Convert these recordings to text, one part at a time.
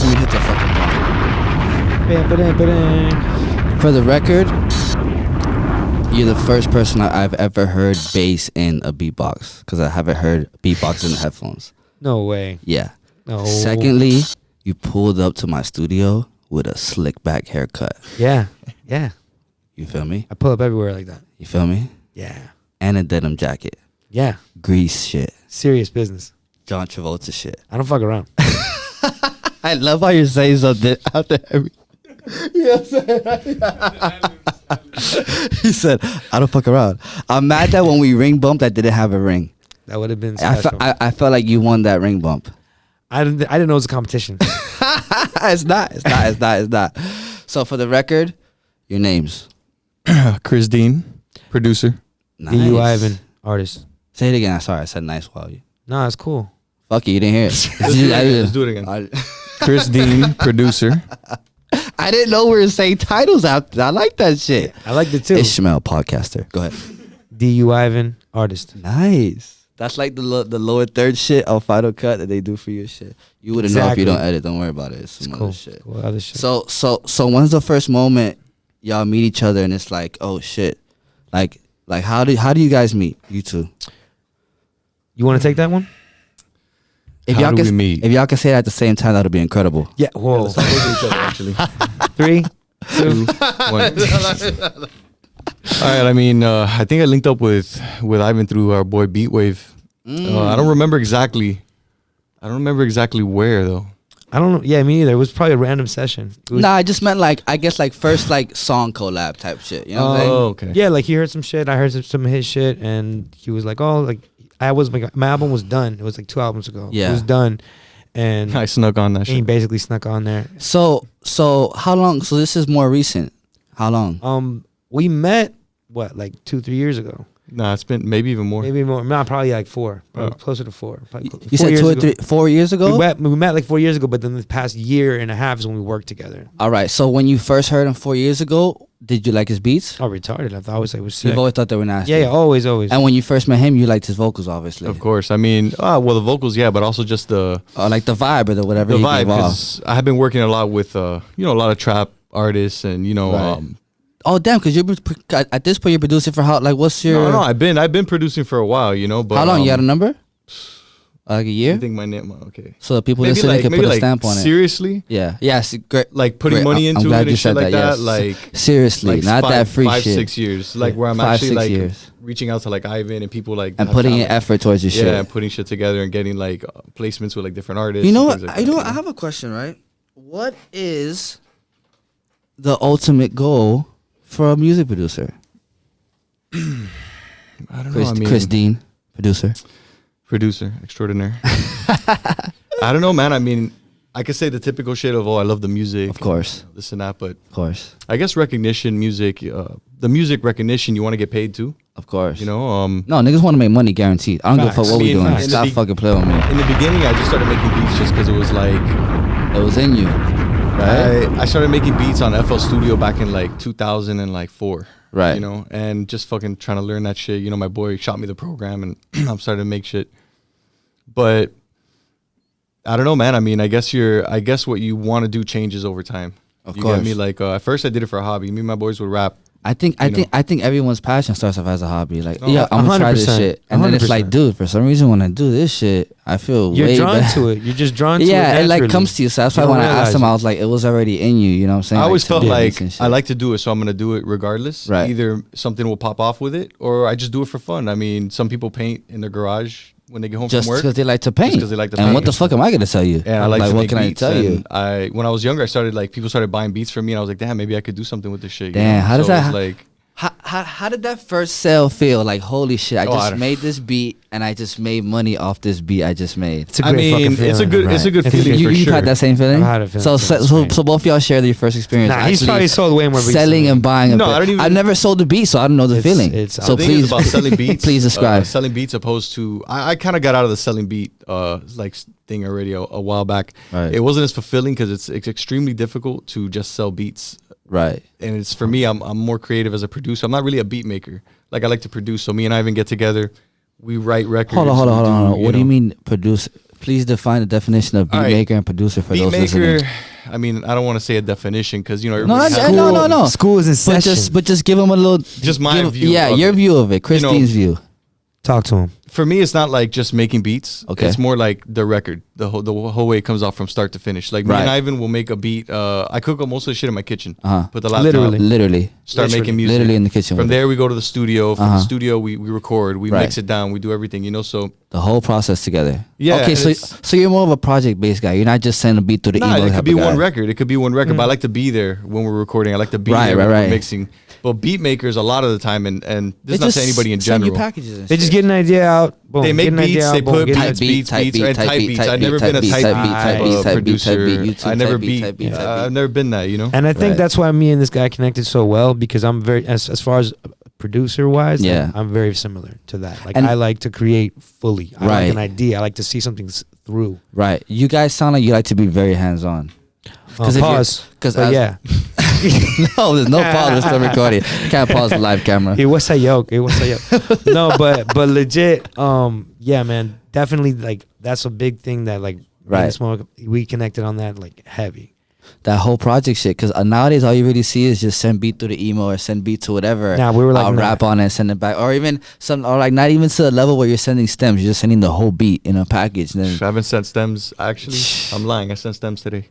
Let me hit the fucking button. For the record, you're the first person I've ever heard bass in a beatbox, because I haven't heard beatbox in the headphones. No way. Yeah. No. Secondly, you pulled up to my studio with a slick back haircut. Yeah. You feel me? I pull up everywhere like that. You feel me? Yeah. And a denim jacket. Yeah. Grease shit. Serious business. John Travolta shit. I don't fuck around. I love how you're saying something out there. He said, I don't fuck around. I'm mad that when we ring bumped, I didn't have a ring. That would have been I special. I felt like you won that ring bump. I didn't know it was a competition. It's not. So for the record, your names. Chris Dean, producer. Nice. D.U.Ivan, artist. Say it again. Sorry, I said nice while you. Nah, it's cool. Fuck you didn't hear it. Let's do it again. Chris Dean, producer. I didn't know we were saying titles out. I like that shit. I liked it too. Ishmael, podcaster. Go ahead. D.U.Ivan, artist. Nice. That's like the lower third shit on Final Cut that they do for your shit. You wouldn't know if you don't edit. Don't worry about it. It's some cool. other shit. Cool other shit. So when's the first moment y'all meet each other and it's like, oh shit, like how do you guys meet? You two. You want to take that one? How do we meet? If y'all can say it at the same time, that'll be incredible. Yeah. Whoa. Let's talk over each other, actually. 3, 2, 1. All right. I mean, I think I linked up with Ivan through our boy Beatwave. I don't remember exactly. Where though. I don't know. Yeah, me neither. It was probably a random session. Nah, I just meant like, I guess like first like song collab type shit. You know what I'm saying? Oh, okay. Yeah, like he heard some shit. I heard some of his shit, and he was like, "Oh, like my album was done. It was like 2 albums ago. Yeah, it was done." And I snuck on that he shit. basically snuck on there. So how long? So this is more recent. How long? We met like 2-3 years ago. Nah, it's been maybe even more. Maybe more. No, probably like 4. Probably closer to 4. Probably You said 2 or 3, 4 years ago. We met like 4 years ago, but then the past year and a half is when we worked together. All right. So when you first heard him 4 years ago, did you like his beats? Oh, retarded! I always say it was sick. You've always thought they were nasty. Yeah, always. And when you first met him, you liked his vocals, obviously. Of course. I mean, well, the vocals, yeah, but also just the like the vibe or the whatever. The he vibe, gave off. because I have been working a lot with a lot of trap artists, and Right. Oh damn! Because you're at this point you're producing for how? Like, what's your? No, I've been producing for a while, But how long? You got a number? Like a year? I think my name. Okay. So that people listening can put a stamp on it. Seriously? Yeah. Yes. Great. Like putting money into it and shit like that. Yes. Like seriously, like not that free 5, shit. 6 years. Like where I'm 5, actually 6 like years. reaching out to like Ivan and people like and putting in talent. effort towards your shit. Yeah, and putting shit together and getting like placements with like different artists. You know and what? things like that. I have a question. Right? What is the ultimate goal for a music producer? I don't know. Chris Dean, producer extraordinaire. I don't know, man. I mean, I could say the typical shit of, I love the music. Of course. This and that, but of course. I guess recognition, music, the music recognition, you want to get paid too. Of course. No, niggas want to make money guaranteed. I don't give a fuck what we doing. Stop fucking playing with me. In the beginning, I just started making beats just because it was like... It was in you, right? I started making beats on FL Studio back in like 2004. Right. And just fucking trying to learn that shit. My boy shot me the program and I'm starting to make shit. But I don't know, man. I mean, I guess what you want to do changes over time. Of you course. Get me? Like at first I did it for a hobby. Me and my boys would rap. I think everyone's passion starts off as a hobby. Like, Oh, yeah, I'm gonna try this 100%. shit, and then it's like, dude, for some reason when I do this shit, I feel You're way drawn better. to it. You're just drawn to it. Yeah, it like naturally. comes to you. So that's why You when I don't asked him, realize I was like, it was already in you. You know what I'm saying? I always felt like techniques and shit. I like to do it, so I'm gonna do it regardless. Right. Either something will pop off with it, or I just do it for fun. I mean, some people paint in their garage when they get home just from work. because they like to paint. Just 'cause they like to and paint. what the fuck am I gonna tell you? And I like to what make can beats. I tell you? And when I was younger, I started people started buying beats from me, and I was like, damn, maybe I could do something with this shit. Damn, how does So it that? was like, How did that first sale feel? Like, holy shit, I I just don't- made this beat and I just made money off this beat I just made. It's a great fucking feeling. it's a good Right. feeling for You've sure. had that same feeling? I've had a feeling. So, That's so, great. so both of y'all share your first experience. Nah, he's actually probably sold way more beats selling than and buying. No, a I don't bit. even- I've never sold a beat, so I don't know the feeling. it's- So the thing is please, about selling beats. please describe. Selling beats opposed to I kind of got out of the selling beat thing already a while back. Right. It wasn't as fulfilling because it's extremely difficult to just sell beats. Right. And it's for me, I'm more creative as a producer. I'm not really a beat maker. Like I like to produce. So me and Ivan get together, we write records. Hold on. we What do you mean produce? Please define the definition of beat All right. maker and producer for Beat those maker. listening. I mean, I don't want to say a definition because No, everybody has no. School is in session. But just give them a little. Just my view Yeah, of your it. view of it. Christine's view. Talk to him. For me, it's not like just making beats. Okay. It's more like the record, the whole way it comes off from start to finish. Like me Right. and Ivan will make a beat. I cook up most of the shit in my kitchen. Put the laptop. Literally. Start making music. Literally in the kitchen. From with there, we go to the studio. From the studio, we record. We Right. mix it down. We do everything. So the whole process together. Yeah, Okay, and so it's- so you're more of a project based guy. You're not just sending a beat through the email. it type could be of one guy. record. It could be one record. But I like to be there when we're recording. I like to be Right, there when right. we're mixing. But beat makers, a lot of the time, and this They is not just to anybody in send you general. packages and They just shit. get an idea out. Boom. They make get an idea beats, out, they boom, put get an Type beats, idea. beats, and type beats. I've never been a type beat producer. I never beat. I've never been that, And I think Right. that's why me and this guy connected so well, because I'm very as far as producer wise, Yeah. I'm very similar to that. Like And- I like to create fully. I Right. like an idea. I like to see something through. Right. You guys sound like you like to be very hands on. If you're- Pause. 'cause But as- yeah. No, there's no pause. We're still recording. Can't pause the live camera. It was a yoke. It was a yoke. No, but legit, yeah, man, definitely like that's a big thing that like me and Right. Smoke, we connected on that like heavy. That whole project shit. Because nowadays, all you really see is just send beat through the email or send beat to whatever. Nah, we were like, I'll nah. rap on it and send it back. Or even or like not even to the level where you're sending stems. You're just sending the whole beat in a package. And then I haven't sent stems. Actually, I'm lying. I sent stems today.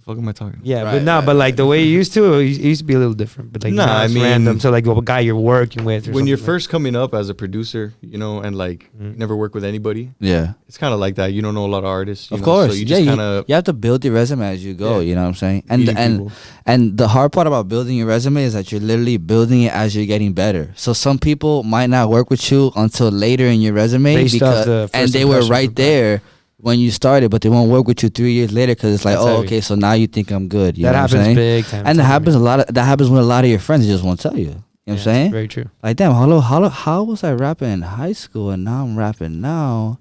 The fuck am I talking? Yeah, Right, but no, right, but like the way you used to, it used to be a little different. But like Nah, now I it's mean- random. So like a guy you're working with, or When you're something first coming up as a producer, and like you never work with anybody, yeah. it's kind of like that. You don't know a lot of artists. Of know, course. So you yeah, just kind of you have to build your resume as you go. Yeah. You know what I'm saying? And Meeting and people. and the hard part about building your resume is that you're literally building it as you're getting better. So some people might not work with you until later in your resume Based off the and first they were impression right of that. there when you started, but they won't work with you 3 years later because it's like, That's oh, heavy. okay, so now you think I'm good. You that know what I'm happens saying? big time. And that happens a lot. That happens with a lot of your friends. They just won't tell you. You know what I'm saying? Very true. Like, damn, how was I rapping in high school and now I'm rapping now?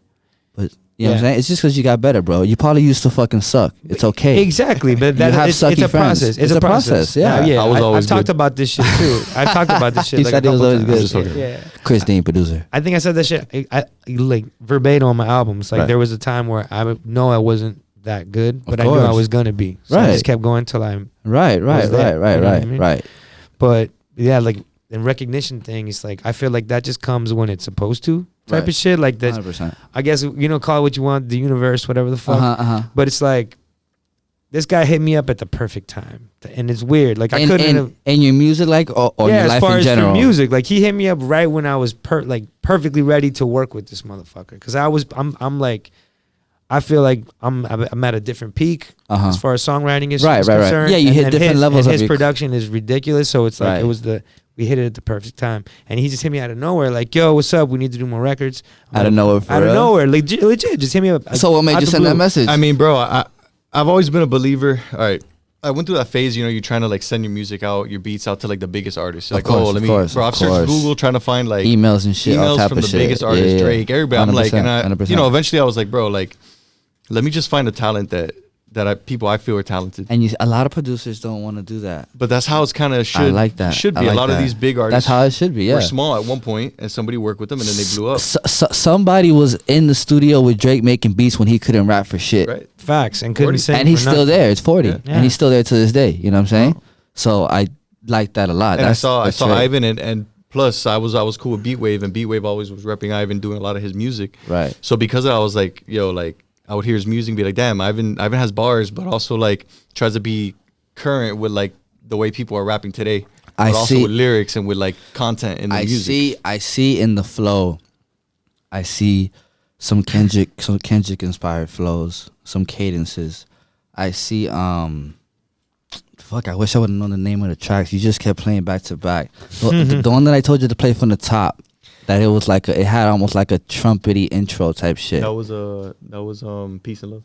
But you know what I'm Yeah. saying? It's just because you got better, bro. You probably used to fucking suck. It's okay. Exactly, but You that have it's sucky a friends. process. It's It's a a process. process, yeah. yeah. I was always I've talked good. about this shit too. I've talked about this shit. He like said a he was couple always times. good. Yeah. Chris Dean, producer. I think I said that shit. I like verbatim on my albums. Like Right. there was a time where I know I wasn't that good, but I knew course. I was gonna be. So I Right. just kept going till I'm. Right. there, you know what I mean? Right. But yeah, like the recognition thing is like I feel like that just comes when it's supposed to type Right. of shit. Like that. 100%. I guess call it what you want, the universe, whatever the fuck. But it's like this guy hit me up at the perfect time, and it's weird. Like I couldn't have. in your music, like, or Yeah, your as life far in as general. for music, like he hit me up right when I was perfectly ready to work with this motherfucker. Because I'm like, I feel like I'm at a different peak as far as songwriting is Right. concerned. Yeah, you hit different levels And of his your- production is ridiculous. So it's like Right. we hit it at the perfect time, and he just hit me out of nowhere, like, "Yo, what's up? We need to do more records." I'm Out of like, nowhere, for out of real? nowhere, legit, just hit me up. So what made out you the send that blue. message? I mean, bro, I've always been a believer. All right. I went through that phase, you're trying to like send your music out, your beats out to like the biggest artists. Like, course, let of me, course, bro, of I've searched course. Google trying to find like emails and shit, all emails type from of the shit. biggest artists, Yeah. Drake, everybody. I'm like, 100%. eventually I was like, bro, like, let me just find a talent that people I feel are talented. And a lot of producers don't want to do that. But that's how it's kind of should. I like that. Should I be. like A lot that. of these big artists. That's how it should be. Yeah. were small at one point, and somebody worked with them, and then they blew up. Somebody was in the studio with Drake making beats when he couldn't rap for shit. Right. Facts and couldn't 40. sing, And he's for still nothing. there. It's 40. Yeah. And he's still there to this day. You know what I'm saying? So I like that a lot. And I That's saw Drake. Ivan, and plus I was cool with Beatwave, and Beatwave always was repping Ivan, doing a lot of his music. Right. So because of that, I was like, yo, like I would hear his music and be like, damn, Ivan has bars, but also like tries to be current with like the way people are rapping today. But I also see- with lyrics and with like content in the music. I see in the flow. I see some Kendrick inspired flows, some cadences. I see fuck, I wish I would have known the name of the tracks. You just kept playing back to back. The one that I told you to play from the top, that it was like it had almost like a trumpety intro type shit. That was Peace and Love.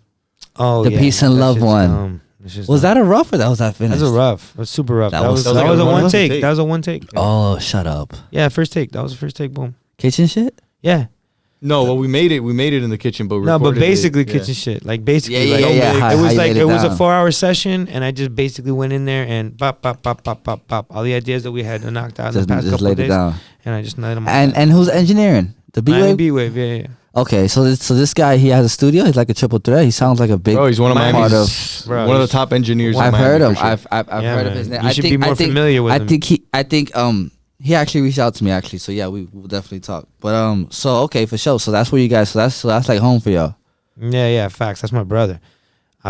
Oh, The yeah, Peace and that Love shit's one. dumb. It's just Was dumb. that a rough or that was that finished? That was a rough. That was super rough. That That was- was that was a like a one take. take. That was a one take. Oh, shut up. Yeah, first take. That was the first take. Boom. Kitchen shit? Yeah. No, well we made it in the kitchen, but No, but recorded basically it, kitchen shit. Like basically, Yeah, like, yeah, yeah. How- it how was you like laid it was a down. 4-hour session, and I just basically went in there and pop, pop, pop, pop, pop, pop. All the ideas that we had knocked out in the past Just couple laid of it days, down. and I just laid them. And who's engineering? The Miami B-Wave? B-Wave, yeah. Okay, so this guy, he has a studio. He's like a triple threat. He sounds like a big. Bro, he's one of part Miami's, of. one of the top engineers. I've in Miami, heard him. for sure. I've heard of his name. You should be more familiar with him. I think he actually reached out to me actually. So yeah, we will definitely talk. But so okay, for sure. So that's where you guys. So that's like home for y'all. Yeah, facts. That's my brother.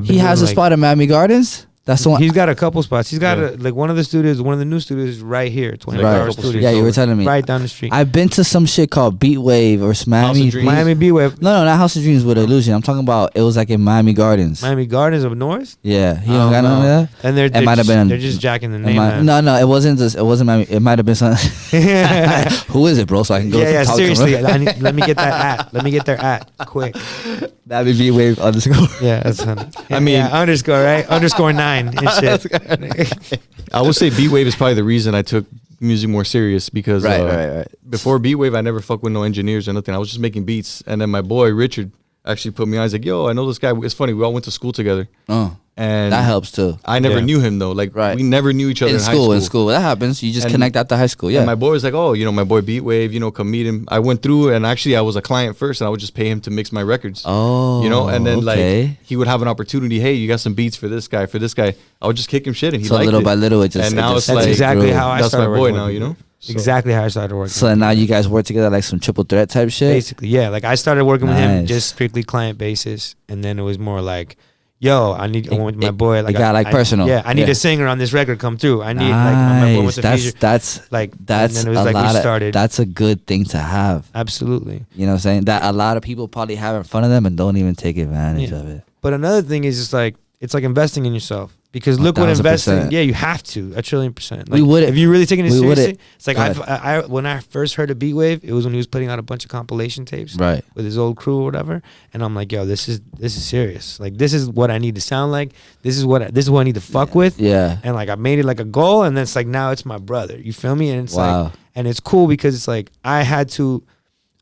He has a spot in Miami Gardens. That's the one. He's got a couple spots. He's got like one of the studios, one of the new studios is right here, 24-hour studios. Yeah, you were telling me. Right down the street. I've been to some shit called Beat Wave or Miami Beat Wave. No, not House of Dreams with Illusion. I'm talking about it was like in Miami Gardens. Miami Gardens of North? Yeah, he don't got none of that. And they're just jacking the name. No, it wasn't just. It wasn't Miami. It might have been something. Who is it, bro? So I can go. Yeah, talk seriously. to him. Let me get that at. Let me get their at quick. That'd be Beat Wave _ Yeah, that's funny. I mean, underscore, right? _9 and shit. I would say B-Wave is probably the reason I took music more serious because right. before B-Wave, I never fucked with no engineers or nothing. I was just making beats. And then my boy, Richard, actually put me on. He's like, yo, I know this guy. It's funny. We all went to school together. And that helps too. I never knew him though. Like we never knew each other in high school. In school, that happens. You just connect after high school. Yeah. And my boy was like, oh, my boy Beatwave, come meet him. I went through and actually I was a client first, and I would just pay him to mix my records. Oh, and then like he would have an opportunity. Hey, you got some beats for this guy, I would just kick him shit, and he liked little it. by little it just. And now it's that's like exactly how I started. That's my boy now. now. So. Exactly how I started working. So now you guys work together like some triple threat type shit. Basically, yeah. Like I started working with him just strictly client basis, and then it was more like, yo, I went with my boy. Like I got personal. Yeah, I need a singer on this record come through. I need like my boy wants a feature. That's like that's and then it was a like lot we started. of, that's a good thing to have. Absolutely. You know what I'm saying? That a lot of people probably have in front of them and don't even take advantage of it. But another thing is just like it's like investing in yourself. Because look what investing, yeah, you have to 1,000,000,000%. Like, we would. If you're really taking it seriously, it's like I when I first heard of Beatwave, it was when he was putting out a bunch of compilation tapes, right, with his old crew or whatever. And I'm like, yo, this is serious. Like, this is what I need to sound like. This is what I need to fuck with. Yeah. And like I made it like a goal, and then it's like now it's my brother. You feel me? And it's like, and it's cool because it's like I had to.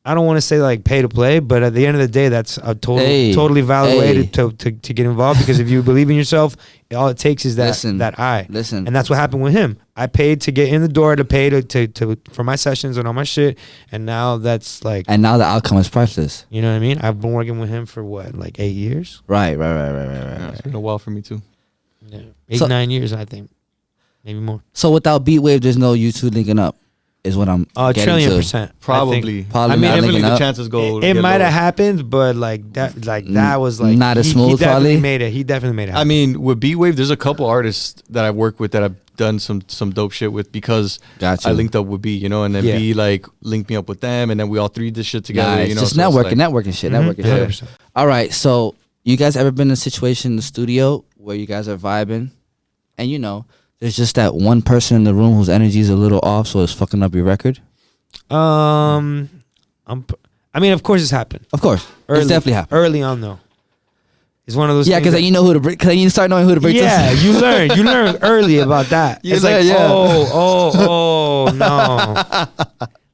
I don't want to say like pay to play, but at the end of the day, that's a totally valid way to get involved. Because if you believe in yourself, all it takes is that and that's what happened with him. I paid to get in the door, to pay to for my sessions and all my shit, and now that's like. And now the outcome is priceless. You know what I mean? I've been working with him for what, like 8 years? Right. Yeah, it's been a while for me too. Yeah, 8-9 years, I think, maybe more. So without Beatwave, there's no you two linking up. Is what I'm getting to. 1,000,000,000%. Probably. I mean, definitely the chances go. It might have happened, but that was like not as smooth. He definitely made it. He definitely made it happen. I mean, with B-Wave, there's a couple artists that I work with that I've done some dope shit with because I linked up with B, and then B like linked me up with them, and then we all three did shit together. Nice. Just so networking shit. Networking shit. All right, so you guys ever been in a situation in the studio where you guys are vibing, and there's just that one person in the room whose energy is a little off, so it's fucking up your record? I mean, of course it's happened. Of course. It's definitely happened. Early on, though. It's one of those things. Yeah, because you know who to break. Because you start knowing who to break. Yeah, you learn early about that. It's like, oh, no.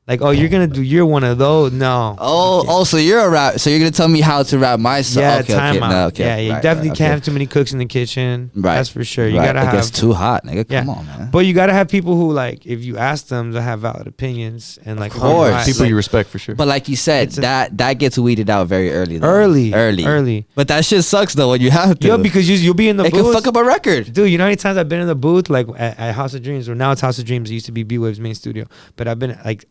Like, you're one of those. No. So you're a rap. So you're going to tell me how to rap my song. Yeah, time out. No, okay. Yeah, you definitely can't have too many cooks in the kitchen. Right. That's for sure. You got to have. It gets too hot, nigga. Come on, man. But you got to have people who, like, if you ask them to have valid opinions and, like, of course. People you respect for sure. But like you said, that gets weeded out very early. Though. Early. But that shit sucks, though, when you have to. Yo, because you'll be in the booth. It can fuck up a record. Dude, you know how many times I've been in the booth, like, at House of Dreams, or now it's House of Dreams. It used to be B-Wave's main studio. But I've been, like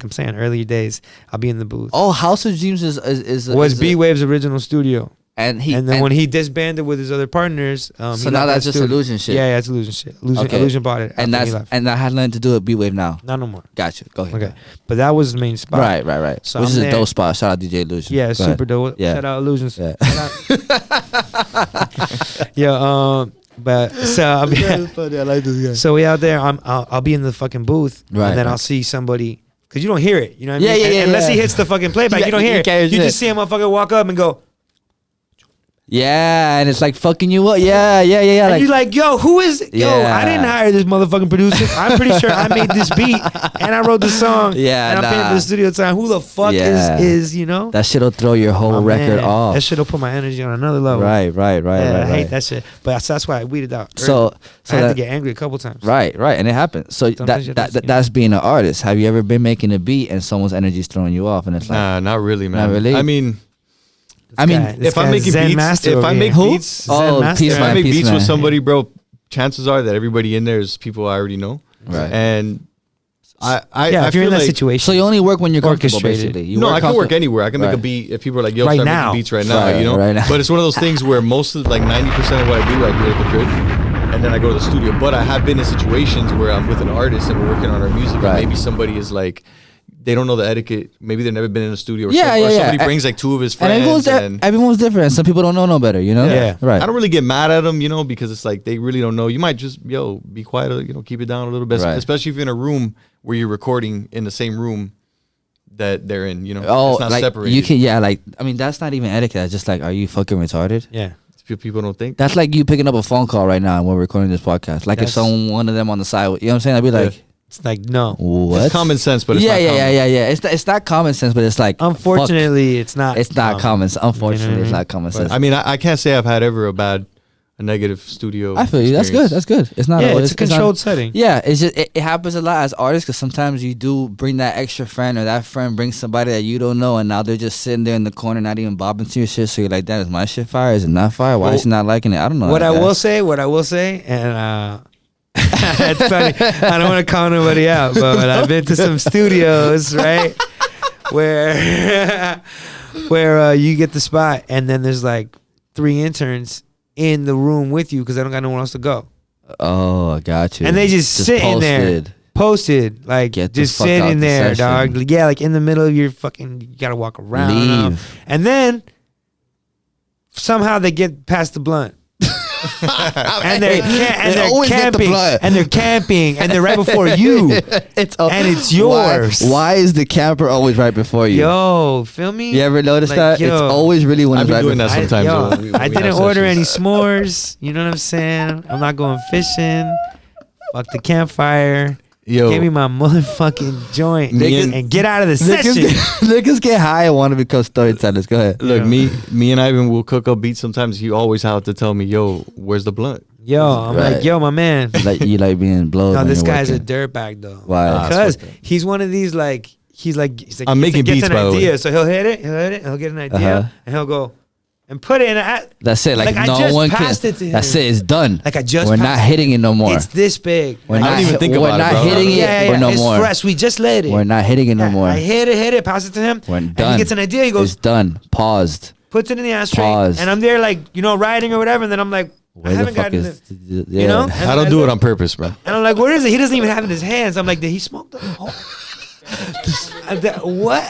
I'm saying, earlier days, I'll be in the booth. Oh, House of Dreams was B-Wave's original studio. And then when he disbanded with his other partners, so now that's just Illusion shit. Yeah, it's Illusion shit. Illusion bought it, and that had nothing to do with B-Wave now. Not no more. Gotcha. Go ahead. Okay, but that was the main spot. Right. So which is a dope spot. Shout out DJ Illusion. Yeah, super dope. Yeah. Shout out Illusions. Yeah. Yeah. But so I like this guy. So we out there. I'll be in the fucking booth, and then I'll see somebody. Because you don't hear it, you know what I mean? Unless he hits the fucking playback, you don't hear it. You just see a motherfucker walk up and go. Yeah, and it's like fucking you up. Yeah. And Like, you're like, yo, who is? Yo, Yeah. I didn't hire this motherfucking producer. I'm pretty sure I made this beat and I wrote the song. Yeah, and I'm paying for the studio time. Who the fuck is you know? that shit'll throw your whole record Man, off. That shit'll put my energy on another level. Right. I hate that shit. But that's why I weeded out. So I had that- to get angry a couple times. Right, and it happens. So Sometimes you have to, that's being an artist. Have you ever been making a beat and someone's energy's throwing you off, and it's like, Nah, not really, man. Not really? I mean, This if I'm guy's making Zen beats, master if over I here. make Who? beats, Oh, Master. Peace if I Man, make Peace beats Man. with somebody, bro, chances are that everybody in there is people I already know. Right. And I Yeah, if you're feel in that like, situation. So you only work when you're comfortable, Orchestrated. basically. You no, I can work comfortable- anywhere. I can make a Right. beat if people are like, yo, Right start now. making beats right now, Right, you know? right now. But it's one of those things where most of, like 90% of what I do at the crib. And then I go to the studio. But I have been in situations where I'm with an artist and we're working on our music. Right. And maybe somebody is like, they don't know the etiquette. Maybe they've never been in a studio. Or, Yeah, or yeah. somebody brings like two of his And friends. everyone's different. Some people don't know no better, you know? Yeah. Right. I don't really get mad at them, you know, because it's like they really don't know. You might just, be quiet, you know, keep it down a little bit. Right. Especially if you're in a room where you're recording in the same room that they're in, you know. Oh, it's not like separated. you can, I mean, that's not even etiquette. It's just like, are you fucking retarded? Yeah. People don't think. That's like you picking up a phone call right now and we're recording this podcast. Like That's- if one of them on the side, you know what I'm saying? I'd be like, It's like, no. what? It's common sense, but it's yeah, not common. yeah. It's not common sense, but it's like, Unfortunately, it's not. fuck. It's not common. Unfortunately, You know what I it's mean? not common sense. I mean, I can't say I've had ever a negative studio. I feel you. That's good. That's good. It's not. Yeah, always, it's a controlled setting. Yeah, it's just it happens a lot as artists because sometimes you do bring that extra friend or that friend brings somebody that you don't know and now they're just sitting there in the corner not even bobbing to your shit. So you're like, damn, is my shit fire? Is it not fire? Why is she not liking it? I don't know. What I will say, and it's funny. I don't want to call nobody out, but I've been to some studios, right, where you get the spot, and then there's like 3 interns in the room with you because I don't got no one else to go, Oh, I got you. and they just sitting there, posted, like Get the just fuck out sitting the there, session. dog. Yeah, like in the middle of your fucking, you gotta walk around, Leave. and then somehow they get past the blunt. and they're always get the camping, blunt. and they're camping, and they're right before you, and it's yours. Why is the camper always right before you? Yo, feel me? You ever notice Like, that? yo, It's always really when I've it's been right doing that before. sometimes. Yo, when we I have didn't order any sessions. s'mores. You know what I'm saying? I'm not going fishing. Fuck the campfire. Yo, Give me my motherfucking joint Me and get out of the session. Niggas get high and want to become storytellers. Go ahead. look, Yeah. me and Ivan will cook up beats sometimes. You always have to tell me, yo, where's the blunt? Yo, I'm Right. like, yo, my man. Like you like being blowed. No, when this you're guy's working. a dirtbag though. Why? Because fucked up. he's one of these he's like I'm he making gets beats, an by the way. idea, so he'll hit it, he'll get an idea, Uh-huh. and he'll go and put it in That's it. Like, I no just one passed can. it to him. That's it. It's done. Like I just We're not passed hitting it no more. It's this big. We're I not. don't even think we're about it, not bro. hitting it. Yeah, Or no it's more. fresh. We just lit it. We're not hitting it no Yeah, more. I hit it, pass it to him. We're And done. he gets an idea. He It's goes, done. Paused. puts it in the ashtray, Pause. and I'm there like writing or whatever, and then I'm like, Where I the haven't fuck gotten is? it. Yeah. You know? I don't do it on purpose, bro. And I'm like, where is it? He doesn't even have it in his hands. I'm like, did he smoke the whole? What?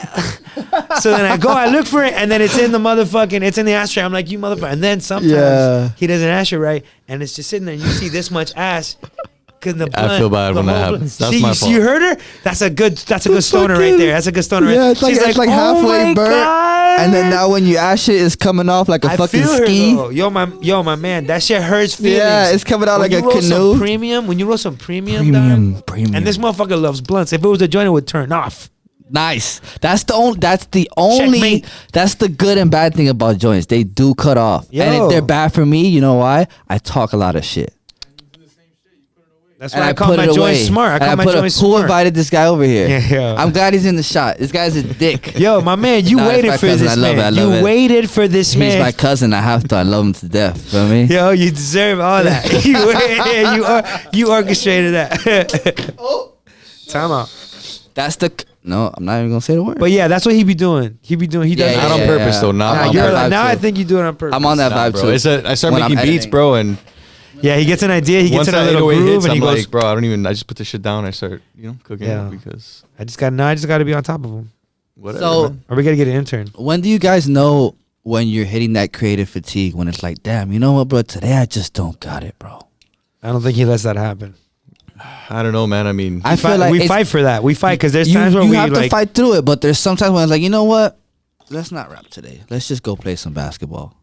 So then I look for it, and then it's in the ashtray. I'm like, you motherfucker. And then sometimes Yeah. he doesn't ashtray right, and it's just sitting there, and you see this much ass. Cause the I feel bad the when that whole happens. blunt. That's my fault. You heard her? That's a good stoner right there. That's a good stoner. Yeah, right. it's like She's it's like "Oh halfway my burnt, God." and then now when you ash it, it's coming off like a I fucking feel her ski. though. Yo, my man, that shit hurts feelings. Yeah, it's coming out When like you a roll some canoe. premium, when you roll some premium, dog, Premium. and this motherfucker loves blunts. If it was a joint, it would turn off. Nice. That's the only. Checkmate. That's the good and bad thing about joints. They do cut off, and Yo. if they're bad for me, you know why? I talk a lot of shit. That's And why I call put my it joint away. smart. I And call my put joint Who smart. invited this guy over here? Yeah. I'm glad he's in the shot. This guy's a dick. Yo, my man, you Nah, that's waited my for cousin. this I love man. it. I love You it. waited for this He's man. my cousin. I have to. I love him to death. Feel me? Yo, you deserve all that. you orchestrated that. Time out. That's the. No, I'm not even gonna say the word. But yeah, that's what he be doing. He be doing. He does. Yeah, Not on yeah, purpose yeah. though. Not Nah, on you're purpose. like, now I too. think you do it on purpose. I'm on that Nah, vibe bro. too. I start When I'm making beats, editing. bro, and Yeah, he gets an idea. He gets once in a that little 808 groove, hits, and he I'm goes, like, bro, I just put the shit down. I start, cooking Yeah. because I just got to be on top of him. whatever. So man. Or we got to get an intern. when do you guys know when you're hitting that creative fatigue? When it's like, damn, you know what, bro? Today I just don't got it, bro. I don't think he lets that happen. I don't know, man. I mean, I feel like we it's- fight for that. We fight because there's you, times where you we have to like. fight through it, but there's sometimes when it's like, you know what? Let's not rap today. Let's just go play some basketball.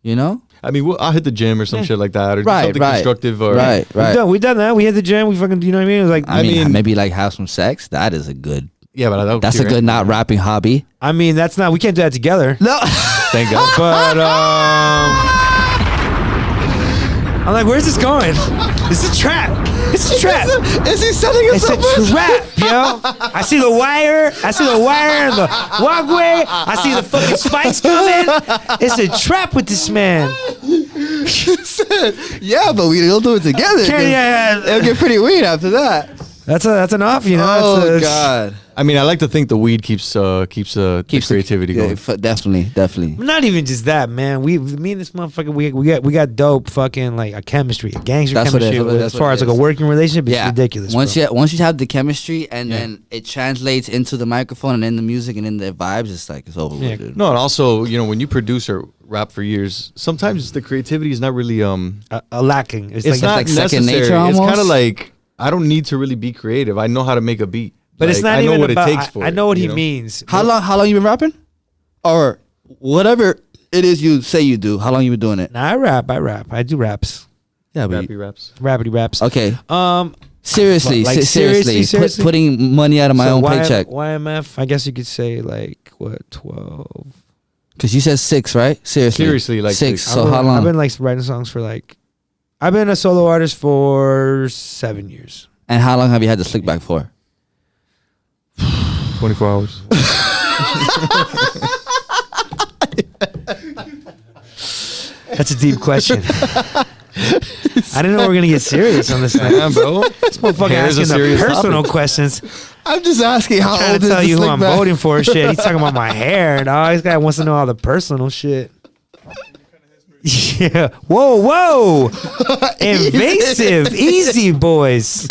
You know? I mean, I'll hit the gym or some shit like that, or do Right, something right. constructive. Or Right. We done that. We hit the gym. We fucking, you know what I mean? It was like, I mean, maybe like have some sex. That is a good. Yeah, but That's a good not rapping hobby. I mean, that's not. We can't do that together. No. Thank God. But I'm like, where's this going? It's a trap. It's a trap. Is he setting us up? It's a trap, yo. I see the wire. I see the wire and the walkway. I see the fucking spikes coming. It's a trap with this man. Yeah, but we'll do it together. It'll get pretty weird after that. That's enough, you know. Oh God. I mean, I like to think the weed keeps the creativity going. Definitely. Not even just that, man. Me and this motherfucker, we got dope fucking like a chemistry, a gangster chemistry. As far as like a working relationship, it's ridiculous. Once you have the chemistry and then it translates into the microphone and in the music and in the vibes, it's like it's over with, dude. No, and also, you know, when you produce or rap for years, sometimes the creativity is not really lacking. It's not like necessary. second nature almost. It's kind of like I don't need to really be creative. I know how to make a beat. But it's not even what about. it takes for I know what he know? means. How long you been rapping? Or whatever it is you say you do. How long you been doing it? Nah, I rap. I do raps. Yeah, but Rappy raps. Rapidy raps. okay. Seriously, Seriously. Putting money out of my own paycheck. YMF, I guess you could say like what 12. Because you said 6, right? Seriously, like 6. six. So how long? I've been like writing songs for like. I've been a solo artist for 7 years. And how long have you had the slick back for? 24 hours. That's a deep question. I didn't know we were gonna get serious on this thing, bro. This motherfucker asking the personal questions. I'm just asking how Trying old to is tell the you who slick I'm back? voting for. Shit, he's talking about my hair, dog. This guy wants to know all the personal shit. Yeah. Whoa. Invasive. Easy, boys.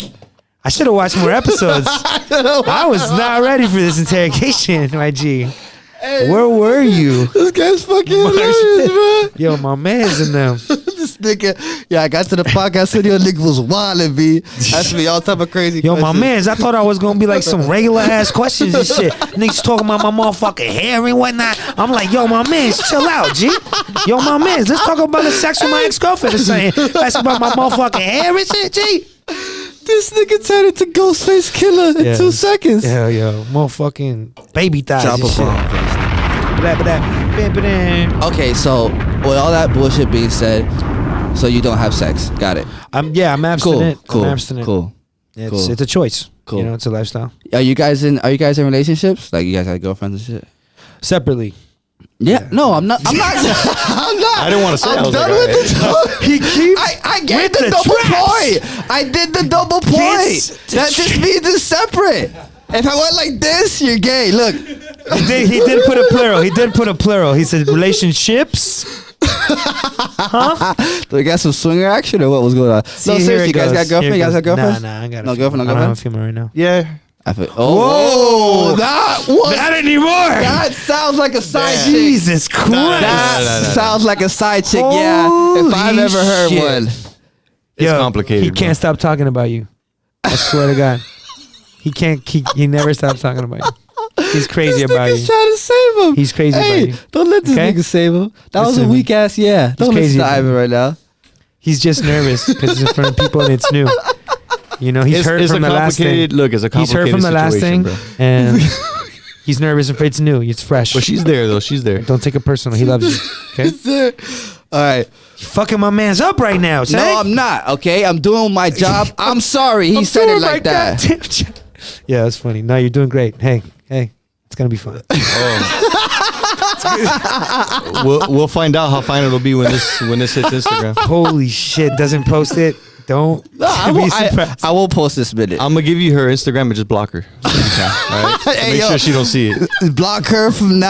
I should have watched more episodes. I was not ready for this interrogation, my G. Hey, where were you? This guy's fucking hilarious, bro. Yo, my man's in them. This nigga, I got to the podcast studio, nigga was wildin', B. Asking me all type of crazy Yo, questions. my mans, I thought I was gonna be like some regular ass questions and shit. Niggas talking about my motherfucking hair and whatnot. I'm like, yo, my mans, chill out, G. Yo, my mans, let's talk about the sex with my ex-girlfriend or something. Asking about my motherfucking hair and shit, G. This nigga turned into Ghostface Killer in 2 seconds. Hell, yo, motherfucking baby thighs Drop and a shit. bomb. Blah. Okay, so with all that bullshit being said, so you don't have sex. Got it. I'm abstinent. Cool. I'm abstinent. Cool. It's a choice. Cool. You know, it's a lifestyle. Are you guys in relationships? Like you guys have girlfriends and shit? Separately. Yeah. No, I'm not. I'm not. I'm not. I didn't want to say. I'm done with the He keeps. I gave the double point. I did the double point. That just means it's separate. If I went like this, you're gay. Look. He did put a plural. He said relationships. Huh? Do we got some swinger action or what was going on? See, no, seriously, you guys got girlfriend? You guys got girlfriend? Nah, I got no girlfriend. I don't have a female right now. Yeah. Whoa! Not anymore. That sounds like a side chick. Jesus Christ. That sounds like a side chick. Holy yeah, if I've ever heard shit. one. It's complicated. He can't stop talking about you. I swear to God. He never stops talking about you. He's crazy about you. He's trying to save him. He's crazy about you. Don't let this nigga save him. That was a weak ass Don't listen to Ivan right now. He's just nervous because it's in front of people and it's new. You know, he's heard from the last thing. Look, it's a complicated He's heard from the last thing, bro. and he's nervous and afraid it's new. It's fresh. But she's there, though. She's there. Don't take it personal. He loves you. Okay? All right. You're fucking my man's up right now, say? No, I'm not. Okay, I'm doing my job. I'm sorry. He said it like that. Yeah, that's funny. No, you're doing great. Hey, it's gonna be fun. We'll find out how fine it'll be when this hits Instagram. Holy shit! Doesn't post it. Don't. No, I won't post this minute. I'm gonna give you her Instagram and just block her. Okay. All right? Hey, Make sure she don't see it. Block her from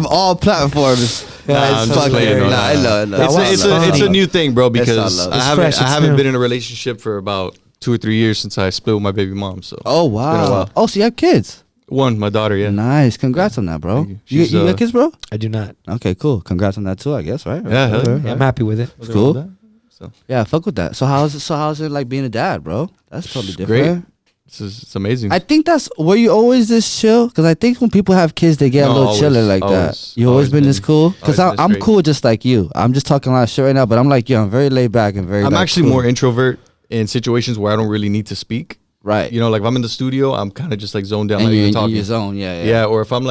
all platforms. I'm just playing. I know. It's a new thing, bro. Because all I love. haven't been in a relationship for about 2 or 3 years since I split with my baby mom. So. Oh wow. Oh, so you have kids? One, my daughter. Yeah. Nice. Congrats on that, bro. You got kids, bro? I do not. Okay, cool. Congrats on that too, I guess, right? Yeah, hell yeah. Yeah, I'm happy with it. Cool. So yeah, fuck with that. So how's it like being a dad, bro? That's totally different. Great. It's amazing. I think were you always this chill? Because I think when people have kids, they get a little chiller like that. You always been this cool? Because I'm cool just like you. I'm just talking a lot of shit right now, but I'm like, I'm very laid back and very. I'm actually cool. more introvert in situations where I don't really need to speak. Right. You know, like if I'm in the studio, I'm kind of just like zoned out. And you're talking. in your zone, Yeah, or if I'm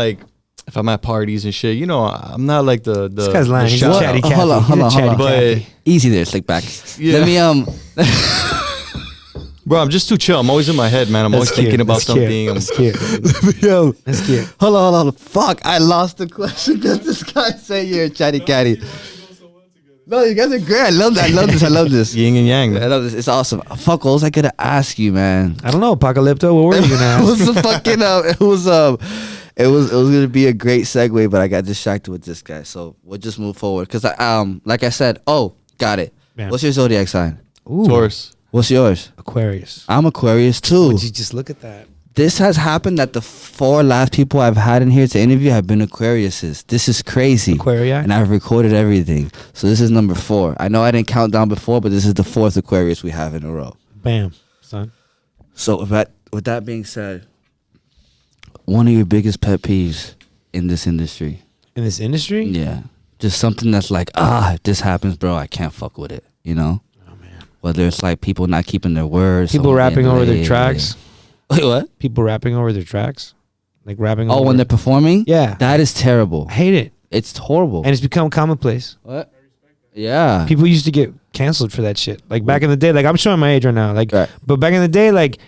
at parties and shit, you know, I'm not like the. This guy's lying. He's a chatty Cathy. Hold on. But easy there, slick back. Yeah. Let me Bro, I'm just too chill. I'm always in my head, man. I'm always thinking about something. That's cute. Yo, that's cute. Hold on. Fuck, I lost the question because this guy said you're a chatty Catty. No, you guys are great. I love that. I love this. Yin and yang. I love this. It's awesome. Fuck, what was I gonna ask you, man? I don't know, Apocalypto. What were you gonna ask? It was the fucking. It was gonna be a great segue, but I got distracted with this guy. So we'll just move forward because like I said. Oh, got it. Yeah. What's your zodiac sign? Ooh. Taurus. What's yours? Aquarius. I'm Aquarius too. Would you just look at that? This has happened that the 4 last people I've had in here to interview have been Aquariuses. This is crazy. Aquarii? And I've recorded everything. So this is number 4. I know I didn't count down before, but this is the 4th Aquarius we have in a row. Bam, son. So with that being said, one of your biggest pet peeves in this industry? In this industry? Yeah. Just something that's like, if this happens, bro, I can't fuck with it, you know? Whether it's like people not keeping their words. People rapping over their tracks. Wait, what? People rapping over their tracks? Like rapping over... Oh, when they're performing? Yeah. That is terrible. I hate it. It's horrible. And it's become commonplace. What? Yeah. People used to get canceled for that shit. Like back in the day, like I'm showing my age right now. Like, right. But back in the day, like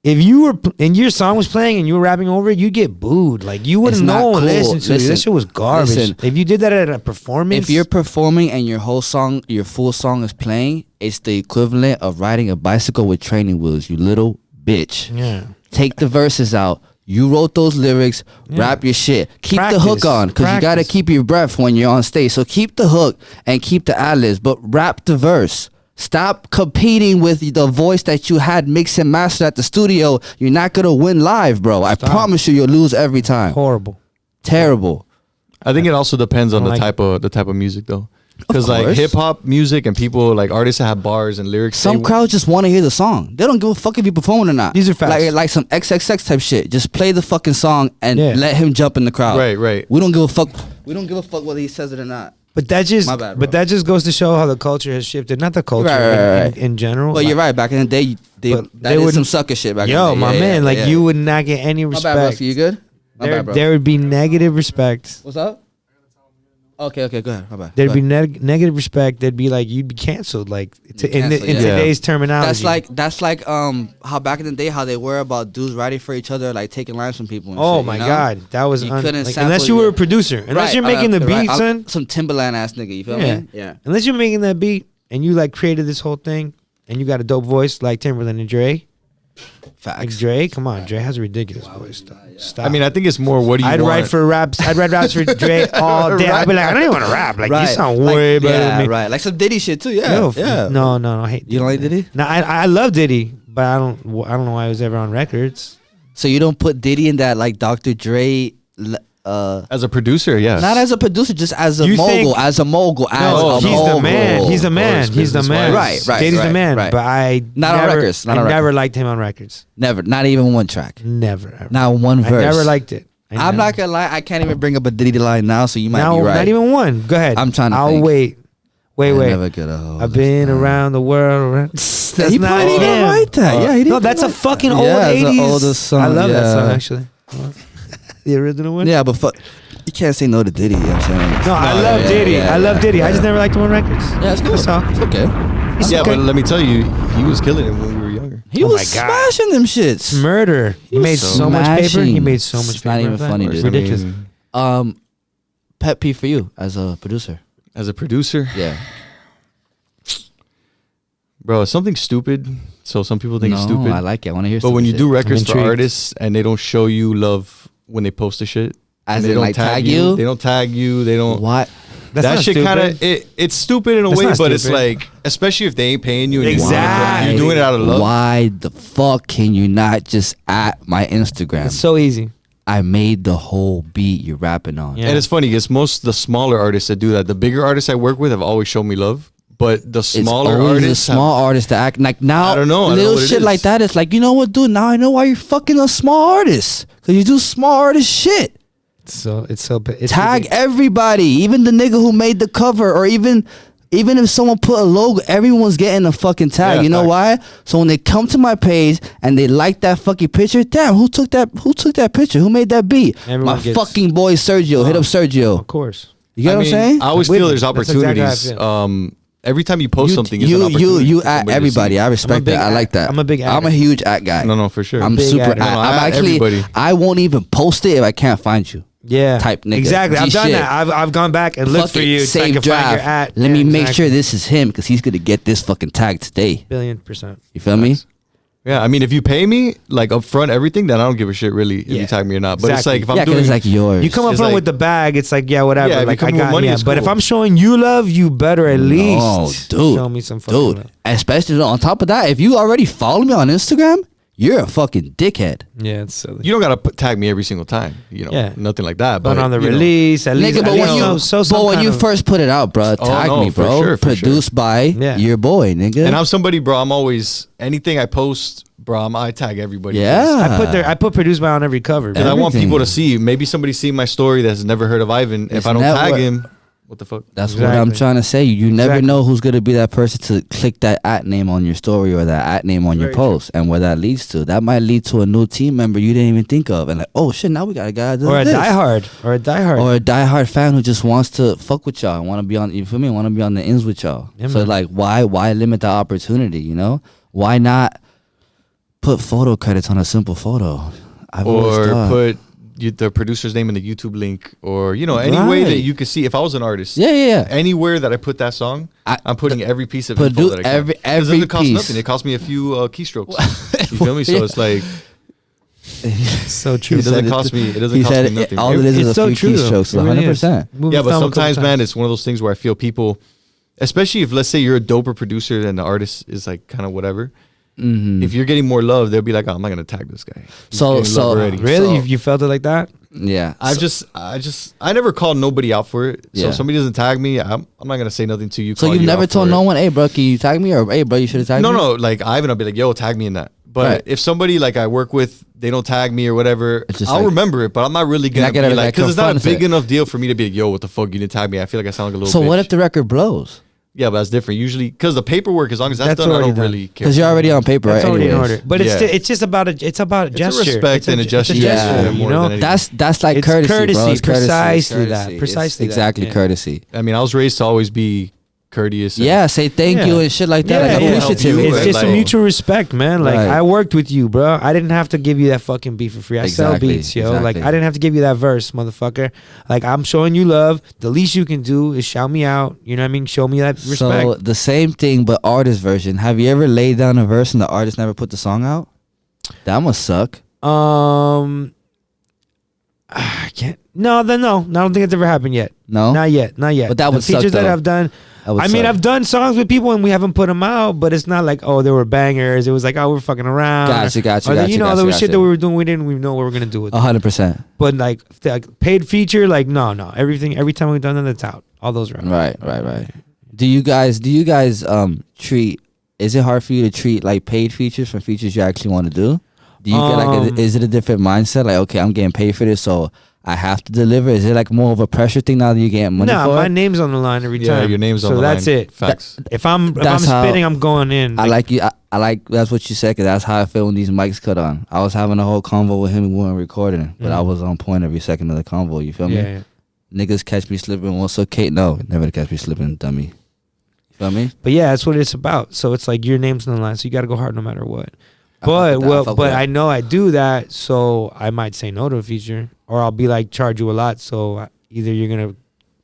if you were and your song was playing and you were rapping over it, you'd get booed. Like you wouldn't know and listen to it. That shit was garbage. If you did that at a performance, if you're performing and your full song is playing, it's the equivalent of riding a bicycle with training wheels. You little bitch. Yeah. Take the verses out. You wrote those lyrics. Rap your shit. Keep the hook on because you gotta keep your breath when you're on stage. So keep the hook and keep the ad-libs, but rap the verse. Stop competing with the voice that you had mixed and mastered at the studio. You're not gonna win live, bro. I promise you'll lose every time. Horrible. Terrible. I think it also depends on the type of music though. Because like hip hop music and people like artists that have bars and lyrics. Some crowds just want to hear the song. They don't give a fuck if you performing or not. These are facts. Like some XXX type shit. Just play the fucking song and let him jump in the crowd. Right. We don't give a fuck. We don't give a fuck whether he says it or not. But that just, that just goes to show how the culture has shifted. Not the culture in general. Well, you're right. Back in the day, they was some sucker shit back in the day. My man, like you would not get any respect. My bad, bro. So you good? There would be negative respect. What's up? Okay, go ahead. My bad. There'd be negative respect. There'd be like you'd be canceled. Like in today's terminology. That's like how back in the day how they were about dudes writing for each other, like taking lines from people. And oh my god, that was unless you were a producer, unless you're making the beat, son. Some Timberland ass nigga. You feel me? Yeah. Unless you're making that beat and you like created this whole thing and you got a dope voice like Timberland and Dre. Facts. Like Dre, come on, Dre has a ridiculous voice. Stop. I mean, I think it's more what do you want? I'd write raps for Dre all day. I'd be like, I don't even want to rap. Like you sound way better than me. Right, like some Diddy shit too. Yeah. No, I hate. You don't like Diddy? No, I love Diddy, but I don't know why he was ever on records. So you don't put Diddy in that like Dr. Dre. As a producer, yes. Not as a producer, just as a mogul. As a mogul. The man. He's the man. He's the man. Right. Diddy's the man. Right. But I never liked him on records. Never. Not even one track. Never. Ever. Not one verse. I never liked it. I'm not gonna lie. I can't even bring up a Diddy line now, so you might be right. Not even one. Go ahead. I'm trying to. I'll wait. Wait. Never get a hold. I've been around the world. That's he not even write that. Yeah, he didn't. No, that's a fucking old 80s. Oldest song. I love that song actually. The original one. Yeah, but fuck. You can't say no to Diddy, you know what I'm saying? No, I love Diddy. I love Diddy. I just never liked him on records. Yeah, it's cool. That's all. It's okay. But let me tell you, he was killing it when we were younger. He was smashing them shits. Murder. He made so much paper. He made so much paper. Not even funny, dude. It's ridiculous. Pet peeve for you as a producer. As a producer? Yeah. Bro, it's something stupid. So some people think it's stupid. I like it. I want to hear But when you do records for artists and they don't show you love when they post the shit. As they don't tag you? They don't tag you. They don't. What? That shit kind of it's stupid in a way, but it's like, especially if they ain't paying you. Exactly. You're doing it out of love. Why the fuck can you not just at my Instagram? It's so easy. I made the whole beat you're rapping on. Yeah. And it's funny, it's most the smaller artists that do that. The bigger artists I work with have always shown me love. But the smaller artists, small artists that act like now. I don't know. Little shit like that. It's like, you know what, dude? Now I know why you're fucking a small artist, because you do small artist shit. So it's tag everybody, even the nigga who made the cover, or even if someone put a logo, everyone's getting a fucking tag. Yeah, you know why? So when they come to my page and they like that fucking picture, damn, who took that picture? Who made that beat? Everyone my fucking boy Sergio. Hit up Sergio. Of course. You get what I'm saying? I always feel there's opportunities. Exactly how I feel. Every time you post something, you at everybody. I respect that. I like that. I'm a big addict. I'm a huge at guy. No, for sure. I'm super. I'm actually. Everybody. I won't even post it if I can't find you. Yeah, type nigga. Exactly. I've done shit. that. I've gone back and looked for you. Save draft. Let me make sure this is him, because he's gonna get this fucking tag today. 1,000,000,000%. You feel me? Yeah, I mean, if you pay me like upfront everything, then I don't give a shit really if you tag me or not. But it's like if I'm doing, it's like yours. You come up front with the bag, it's like whatever. Yeah, like I got money. But if I'm showing you love, you better at least dude, show me some fucking love. Especially on top of that, if you already follow me on Instagram, you're a fucking dickhead. Yeah, it's silly. You don't gotta tag me every single time. You know, nothing like that. But on the release, at least. But when you first put it out, bro, tag me, bro. Produced by your boy, nigga. And I'm somebody, bro. I'm always anything I post, bro. I tag everybody. Yeah, I put produced by on every cover. And I want people to see. Maybe somebody see my story that's never heard of Ivan. If I don't tag him. What the fuck? That's what I'm trying to say. You never know who's going to be that person to click that @ name on your story or that @ name on your post, and where that leads to. That might lead to a new team member you didn't even think of, and like, oh shit, now we got a guy that does this. Or a diehard fan who just wants to fuck with y'all and want to be on. You feel me? Want to be on the ends with y'all. Yeah, so like, why limit the opportunity? You know, why not put photo credits on a simple photo? Or put the producer's name in the YouTube link, or any way that you could see. If I was an artist, anywhere that I put that song, I'm putting every piece of info that I can. Every it doesn't cost nothing. It costs me a few keystrokes. You feel me? So it's like so true. It doesn't cost me nothing. All it is a few keystrokes. 100%. Yeah, but sometimes, man, it's one of those things where I feel people, especially if let's say you're a doper producer and the artist is like kind of whatever. Mm-hmm. If you're getting more love, they'll be like, "Oh, I'm not gonna tag this guy." Really, you felt it like that? Yeah. I never called nobody out for it. So if somebody doesn't tag me, I'm not gonna say nothing to you. So you never told no one, "Hey, bro, can you tag me?" Or "Hey, bro, you should have tagged me." No. Like Ivan, I'll be like, "Yo, tag me in that." But if somebody like I work with, they don't tag me or whatever, I'll remember it. But I'm not really gonna be like, because it's not a big enough deal for me to be like, "Yo, what the fuck, you didn't tag me?" I feel like I sound like a little. So what if the record blows? Yeah, but that's different. Usually, because the paperwork, as long as that's done, I don't really care. Because you're already on paper, right? That's already in order. But it's just about a gesture. It's a respect and a gesture. Yeah, you know, that's like courtesy, bro. It's precisely that. Precisely exactly courtesy. I mean, I was raised to always be courteous. Yeah, say thank you and shit like that. Like appreciative. It's just a mutual respect, man. Like I worked with you, bro. I didn't have to give you that fucking beat for free. I sell beats, yo. Like I didn't have to give you that verse, motherfucker. Like I'm showing you love. The least you can do is shout me out. You know what I mean? Show me that respect. So the same thing, but artist version. Have you ever laid down a verse and the artist never put the song out? That must suck. I can't. No. I don't think it's ever happened yet. No, not yet. But that would suck. Features that I've done. I mean, I've done songs with people and we haven't put them out, but it's not like, oh, they were bangers. It was like, oh, we're fucking around. Gotcha. There was shit that we were doing. We didn't even know what we were gonna do with it. 100%. But like paid feature, like no. Every time we've done that, it's out. All those are out. Right. Do you guys treat? Is it hard for you to treat like paid features from features you actually want to do? Do you get like? Is it a different mindset? Like, okay, I'm getting paid for this, so I have to deliver. Is it like more of a pressure thing now that you get money? No, my name's on the line every time. Yeah, your name's on the line. So that's it. Facts. If I'm spitting, I'm going in. I like you. I like that's what you said, because that's how I feel when these mics cut on. I was having a whole convo with him and we weren't recording, but I was on point every second of the convo. You feel me? Yeah. Niggas catch me slipping. What's okay? No, never catch me slipping, dummy. You feel me? But yeah, that's what it's about. So it's like your name's on the line, so you got to go hard no matter what. But I know I do that, so I might say no to a feature, or I'll be like, charge you a lot. So either you're gonna,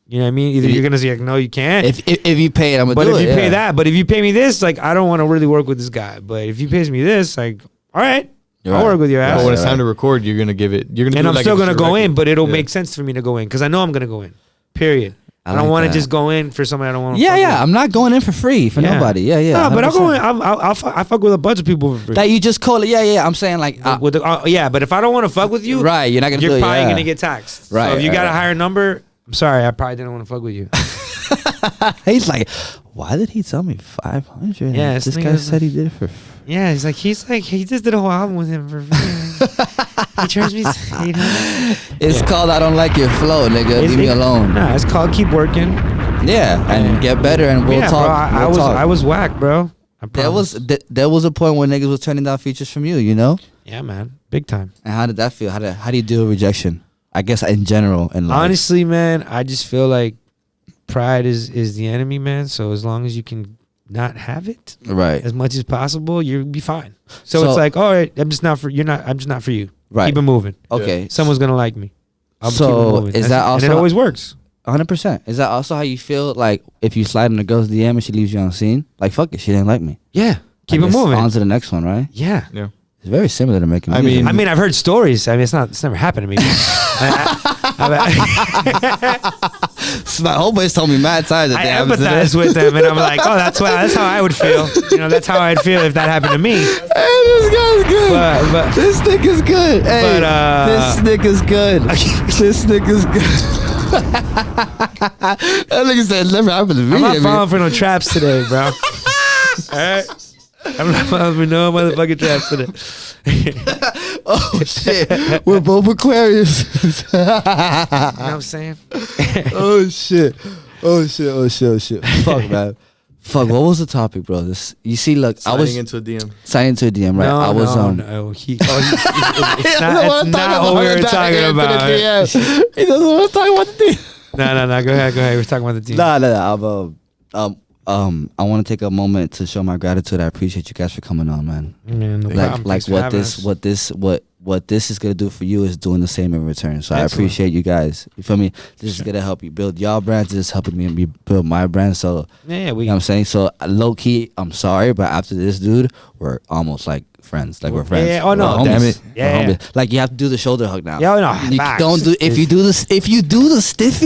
you know what I mean? Either you're gonna say like, no, you can't. If you pay it, I'm gonna do it. But if you pay that, but if you pay me this, like I don't want to really work with this guy. But if he pays me this, like, all right, I'll work with your ass. But when it's time to record, you're gonna give it. You're gonna. And I'm still gonna go in, but it'll make sense for me to go in because I know I'm gonna go in. Period. I don't want to just go in for somebody I don't want to. Yeah. I'm not going in for free for nobody. Yeah. No, but I'll go in. I fuck with a bunch of people for free. That you just call it. Yeah. I'm saying like. But if I don't want to fuck with you, right? You're not gonna. You're probably gonna get taxed. Right. So if you got a higher number, I'm sorry. I probably didn't want to fuck with you. He's like, why did he tell me 500? Yeah, this guy said he did it for. Yeah, he's like he just did a whole album with him for free. He charged me $800. It's called I Don't Like Your Flow, nigga. Leave me alone. Nah, it's called Keep Working. Yeah, and get better, and we'll talk. Bro, I was whack, bro. There was a point where niggas was turning down features from you, you know? Yeah, man, big time. And how did that feel? How do you deal with rejection? I guess in general in life. Honestly, man, I just feel like pride is the enemy, man. So as long as you can not have it, right, as much as possible, you'll be fine. So it's like, all right, I'm just not for you. Right. Keep it moving. Okay. Yeah. Someone's gonna like me. I'll keep it moving. Is that also? And it always works. 100%. Is that also how you feel? Like if you slide in a girl's DM and she leaves you unseen, like fuck it, she didn't like me. Yeah. Keep it moving. On to the next one, right? Yeah. Yeah. It's very similar to making music. I mean, I've heard stories. I mean, it's never happened to me. My homeboys told me mad times that I empathize with them, and I'm like, oh, that's how I would feel. You know, that's how I'd feel if that happened to me. Hey, this guy's good. But this nigga's good. Hey, this nigga's good. This nigga's good. That nigga said it never happened to me. I'm not falling for no traps today, bro. Alright? I'm not falling for no motherfucking traps today. Oh shit. We're both Aquarius. You know what I'm saying? Oh shit. Fuck, man. Fuck, what was the topic, bro? This, you see, look, Sliding into a DM. Sliding into a DM, right? No, I was it's not what we were talking about. He doesn't want to talk about the DM. No. Go ahead. We're talking about the DM. No. I want to take a moment to show my gratitude. I appreciate you guys for coming on, man. Like what this is gonna do for you is doing the same in return. So excellent. I appreciate you guys. You feel me? This is gonna help you build y'all brands. This is helping me build my brand. So yeah, you know what I'm saying. So low key, I'm sorry, but after this, dude, we're almost like friends. Like we're friends. Yeah. Oh no, damn it. Yeah. Like you have to do the shoulder hug now. Yeah, no. You don't do if you do the stiffy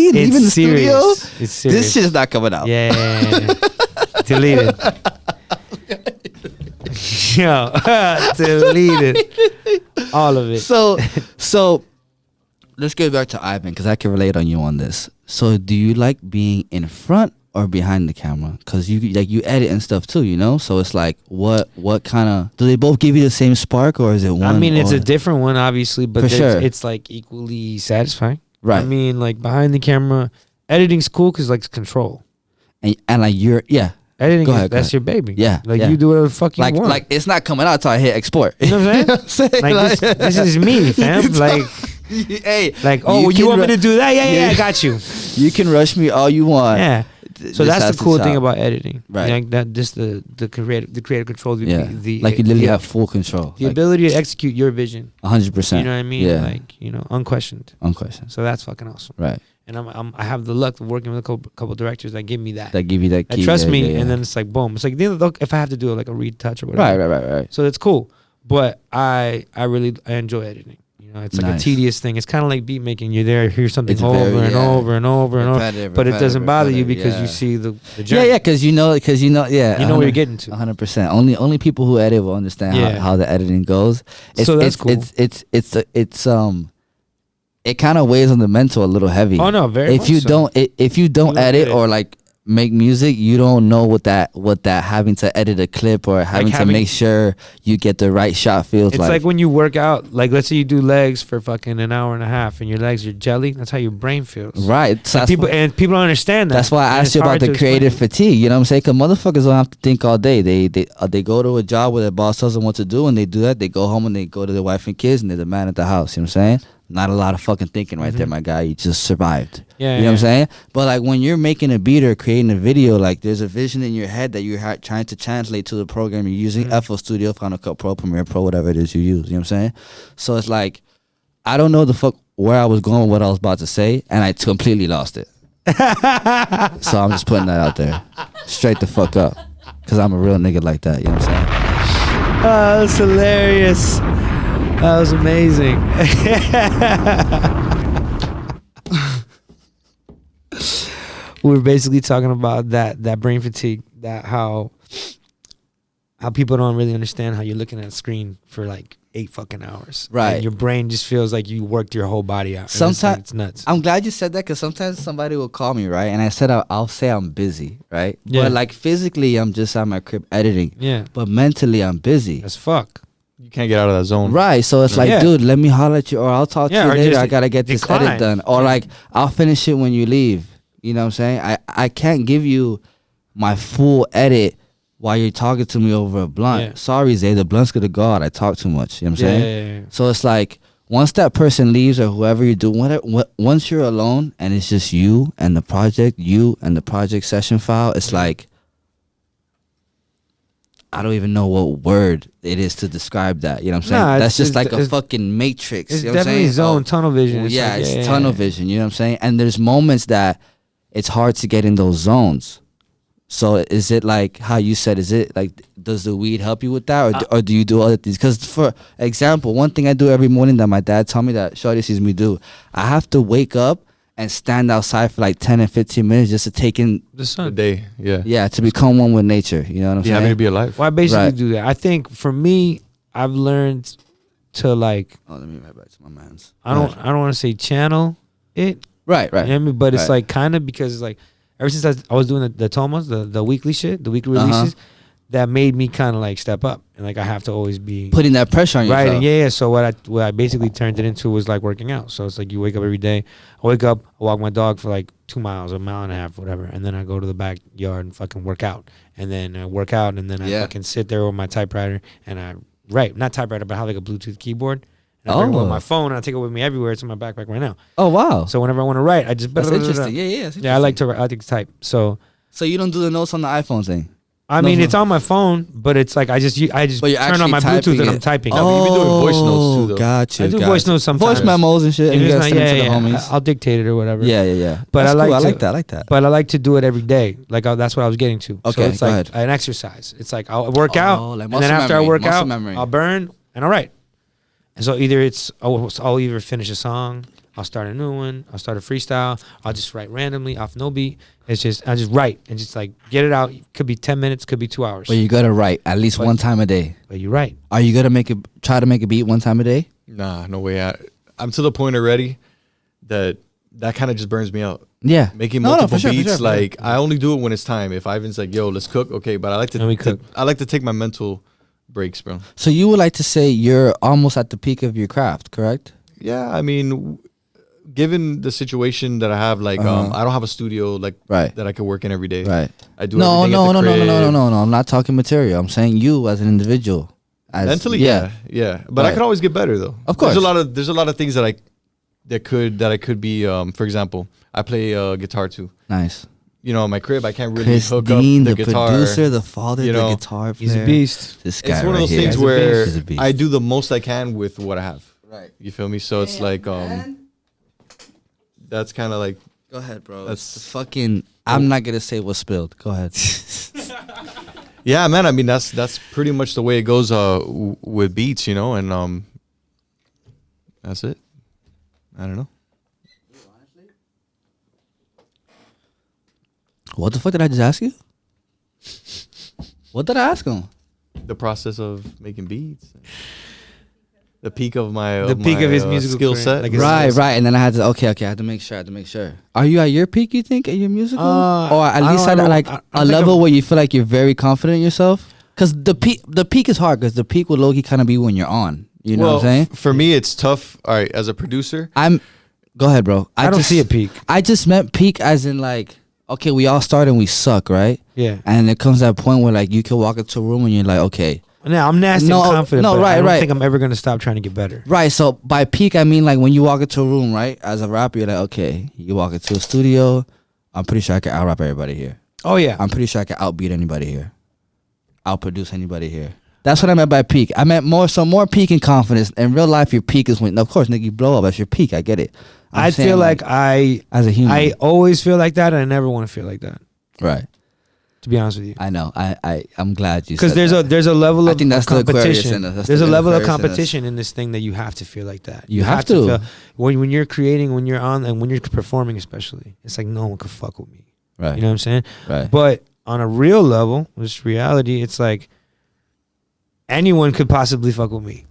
and even the studio. It's serious. This shit is not coming out. Yeah. Deleted. Yo, deleted all of it. So let's get back to Ivan because I can relate on you on this. So do you like being in front or behind the camera? Because you edit and stuff too, you know. So it's like what kind of do they both give you the same spark or is it one? I mean, it's a different one, obviously, but sure. It's like equally satisfying. Right. I mean, like behind the camera, editing's cool because like it's control. And like editing, go ahead, that's your baby. Yeah. Like you do whatever the fuck you want. Like it's not coming out until I hit export. You know what I'm saying? Like this is me, fam. Like, hey, like you want me to do that? Yeah, I got you. You can rush me all you want. Yeah. So that's the cool thing about editing, right? Like that, just the creative control. Like you literally have full control. The ability to execute your vision. 100%. You know what I mean? Yeah. Like unquestioned. So that's fucking awesome. Right. And I have the luck of working with a couple directors that give me that. That give you that key. Trust me, and then it's like boom. It's like if I have to do like a retouch or whatever. Right. So it's cool, but I really enjoy editing. You know, it's like a tedious thing. It's kind of like beat making. You're there, hear something over and over, but it doesn't bother you because you see the journey. Yeah, because you know, you know where you're getting to. 100%. Only people who edit will understand how the editing goes. So that's cool. It's it kind of weighs on the mental a little heavy. Oh no, very. If you don't edit or like make music, you don't know what that having to edit a clip or having to make sure you get the right shot feels like. It's like when you work out, like let's say you do legs for fucking an hour and a half and your legs are jelly. That's how your brain feels. Right. So people don't understand that. That's why I asked you about the creative fatigue. You know what I'm saying? Because motherfuckers don't have to think all day. They go to a job where their boss tells them what to do and they do that. They go home and they go to their wife and kids and they're the man at the house. You know what I'm saying? Not a lot of fucking thinking right there, my guy. You just survived. Yeah, you know what I'm saying? But like when you're making a beat or creating a video, like there's a vision in your head that you're trying to translate to the program you're using. FL Studio, Final Cut Pro, Premiere Pro, whatever it is you use. You know what I'm saying? So it's like, I don't know the fuck where I was going, what I was about to say, and I completely lost it. So I'm just putting that out there. Straight the fuck up. Because I'm a real nigga like that. You know what I'm saying? Oh, that's hilarious. That was amazing. We were basically talking about that brain fatigue, that how how people don't really understand how you're looking at a screen for like 8 fucking hours. Right. And your brain just feels like you worked your whole body out. Sometimes it's nuts. I'm glad you said that, because sometimes somebody will call me, right? And I said I'll say I'm busy, right? Yeah. But like physically, I'm just at my crib editing. Yeah. But mentally, I'm busy. As fuck. You can't get out of that zone. Right. So it's like, Yeah. dude, let me holler at you, or I'll talk to Yeah, you or later. just I gotta get this decline. edit done. Or like, I'll finish it when you leave. You know what I'm saying? I can't give you my full edit while you're talking to me over a blunt. Yeah. Sorry, Zay, the blunt's gonna go out. I talk too much. You know what I'm saying? Yeah. So it's like, once that person leaves, or whoever you do, once you're alone and it's just you and the project session file, it's like, I don't even know what word it is to describe that. You know what I'm saying? Nah, That's just it's- like a it's- fucking matrix. It's You know what I'm definitely saying? zone, tunnel vision. It's Yeah, like, it's tunnel vision. You know what I'm saying? And there's moments that it's hard to get in those zones. So is it like how you said? Is it like, does the weed help you with that, or do you do other things? Because for example, one thing I do every morning that my dad told me that Shorty sees me do, I have to wake up and stand outside for like 10 and 15 minutes just to take in The The sun. day. Yeah. yeah, to become one with nature. You know what I'm You happy to saying? be alive. Well, I basically Right. do that. I think for me, I've learned to like, Oh, let me right back to my man's. I don't want to say channel it. Right, right. You know what I mean? But it's Right. like kind of because it's like ever since I was doing the Tomas, the weekly shit, the weekly releases, that made me kind of like step up, and like I have to always be Putting that pressure on yourself. right. And yeah. So what I basically turned it into was like working out. So it's like you wake up every day. I wake up, I walk my dog for like 2 miles, a mile and a half, whatever, and then I go to the backyard and fucking work out, and then I work out, and then I fucking sit there with my typewriter and I write, not typewriter, but I have like a Bluetooth keyboard. And I bring it with my phone, and I take it with me everywhere. It's in my backpack right now. Oh wow. So whenever I want to write, I just That's interesting. Yeah, that's yeah, I like to type. So you don't do the notes on the iPhone thing? I mean, it's on my phone, but it's like I just But you're turn on my actually Bluetooth and typing I'm it. typing. Oh, you've been doing voice notes too, though. Gotcha. I do voice notes sometimes. Voice memos and shit. And If you it's gotta not- send it to the yeah, homies. I'll dictate it or whatever. Yeah. But That's I like cool. I to- like that. I like that. But I like to do it every day. Like that's what I was getting to. Okay, so it's go like ahead. an exercise. It's like I'll work out, like and muscle then after memory, I work muscle out, memory. I'll burn and I'll write. And so either I'll either finish a song, I'll start a new one, I'll start a freestyle, I'll just write randomly off no beat. It's just I just write and just like get it out. Could be 10 minutes, could be 2 hours. But you gotta write at least one time a day. But you write. Are you gonna try to make a beat one time a day? Nah, no way. I'm to the point already that kind of just burns me out. Yeah. Making No, multiple for sure, beats, for sure. like I only do it when it's time. If Ivan's like, "Yo, let's cook," okay, but I like And we cook. I like to take my mental breaks, bro. So you would like to say you're almost at the peak of your craft, correct? Yeah, I mean, given the situation that I have, like, I don't have a studio like Right. that I could work in every day. Right. I do No. everything at the crib. No. I'm not talking material. I'm saying you as an individual. Mentally, yeah. But I Right. could always get better, though. Of course. There's a lot of things that I could be. For example, I play guitar too. Nice. You know, in my crib, I can't really Chris hook Dean, up the guitar. producer, the father, you the know, guitar player. He's a beast. This guy It's one right of those here. things He's a where He's a beast. I do the most I can with what I have. Right. You feel me? So it's like that's kind of like Go ahead, bro. That's- That's fucking. I'm not gonna say what's spilled. Go ahead. yeah, man. I mean, that's pretty much the way it goes with beats, you know, and that's it. I don't know. What the fuck did I just ask you? What did I ask him? The process of making beats, the peak of my his musical skill career, set. like his- Right. And then I had to. Okay. I had to make sure. Are you at your peak? You think at your musical, or at I least don't- at I like don't- a I think level I'm- where you feel like you're very confident in yourself? Because the peak is hard. Because the peak will low key kind of be when you're on. You know what I'm saying? For me, it's tough. All right, as a producer, Go ahead, bro. I don't see a peak. I just meant peak as in like, okay, we all start and we suck, right? Yeah. And it comes that point where like you can walk into a room and you're like, okay, Now I'm nasty No, and confident. no, but I right, don't right. think I'm ever gonna stop trying to get better. right. So by peak, I mean like when you walk into a room, right? As a rapper, you're like, okay, you walk into a studio. I'm pretty sure I can out-rap everybody here. Oh yeah. I'm pretty sure I can outbeat anybody here. Outproduce anybody here. That's what I meant by peak. I meant more peak and confidence. In real life, your peak is when, of course, nigga, you blow up. That's your peak. I get it. I'm I saying, feel like as a human, I always feel like that, and I never want to feel like that. right. To be honest with you, I know. I'm glad you. because said that. there's a level I of think that's the Aquarius competition. in us. That's There's the a level of Aquarius in us. competition in this thing that you have to feel like that. You have to. feel, when you're creating, when you're on, and when you're performing, especially, it's like no one could fuck with me. Right. You know what I'm saying? Right. But on a real level, this reality, it's like anyone could possibly fuck with me.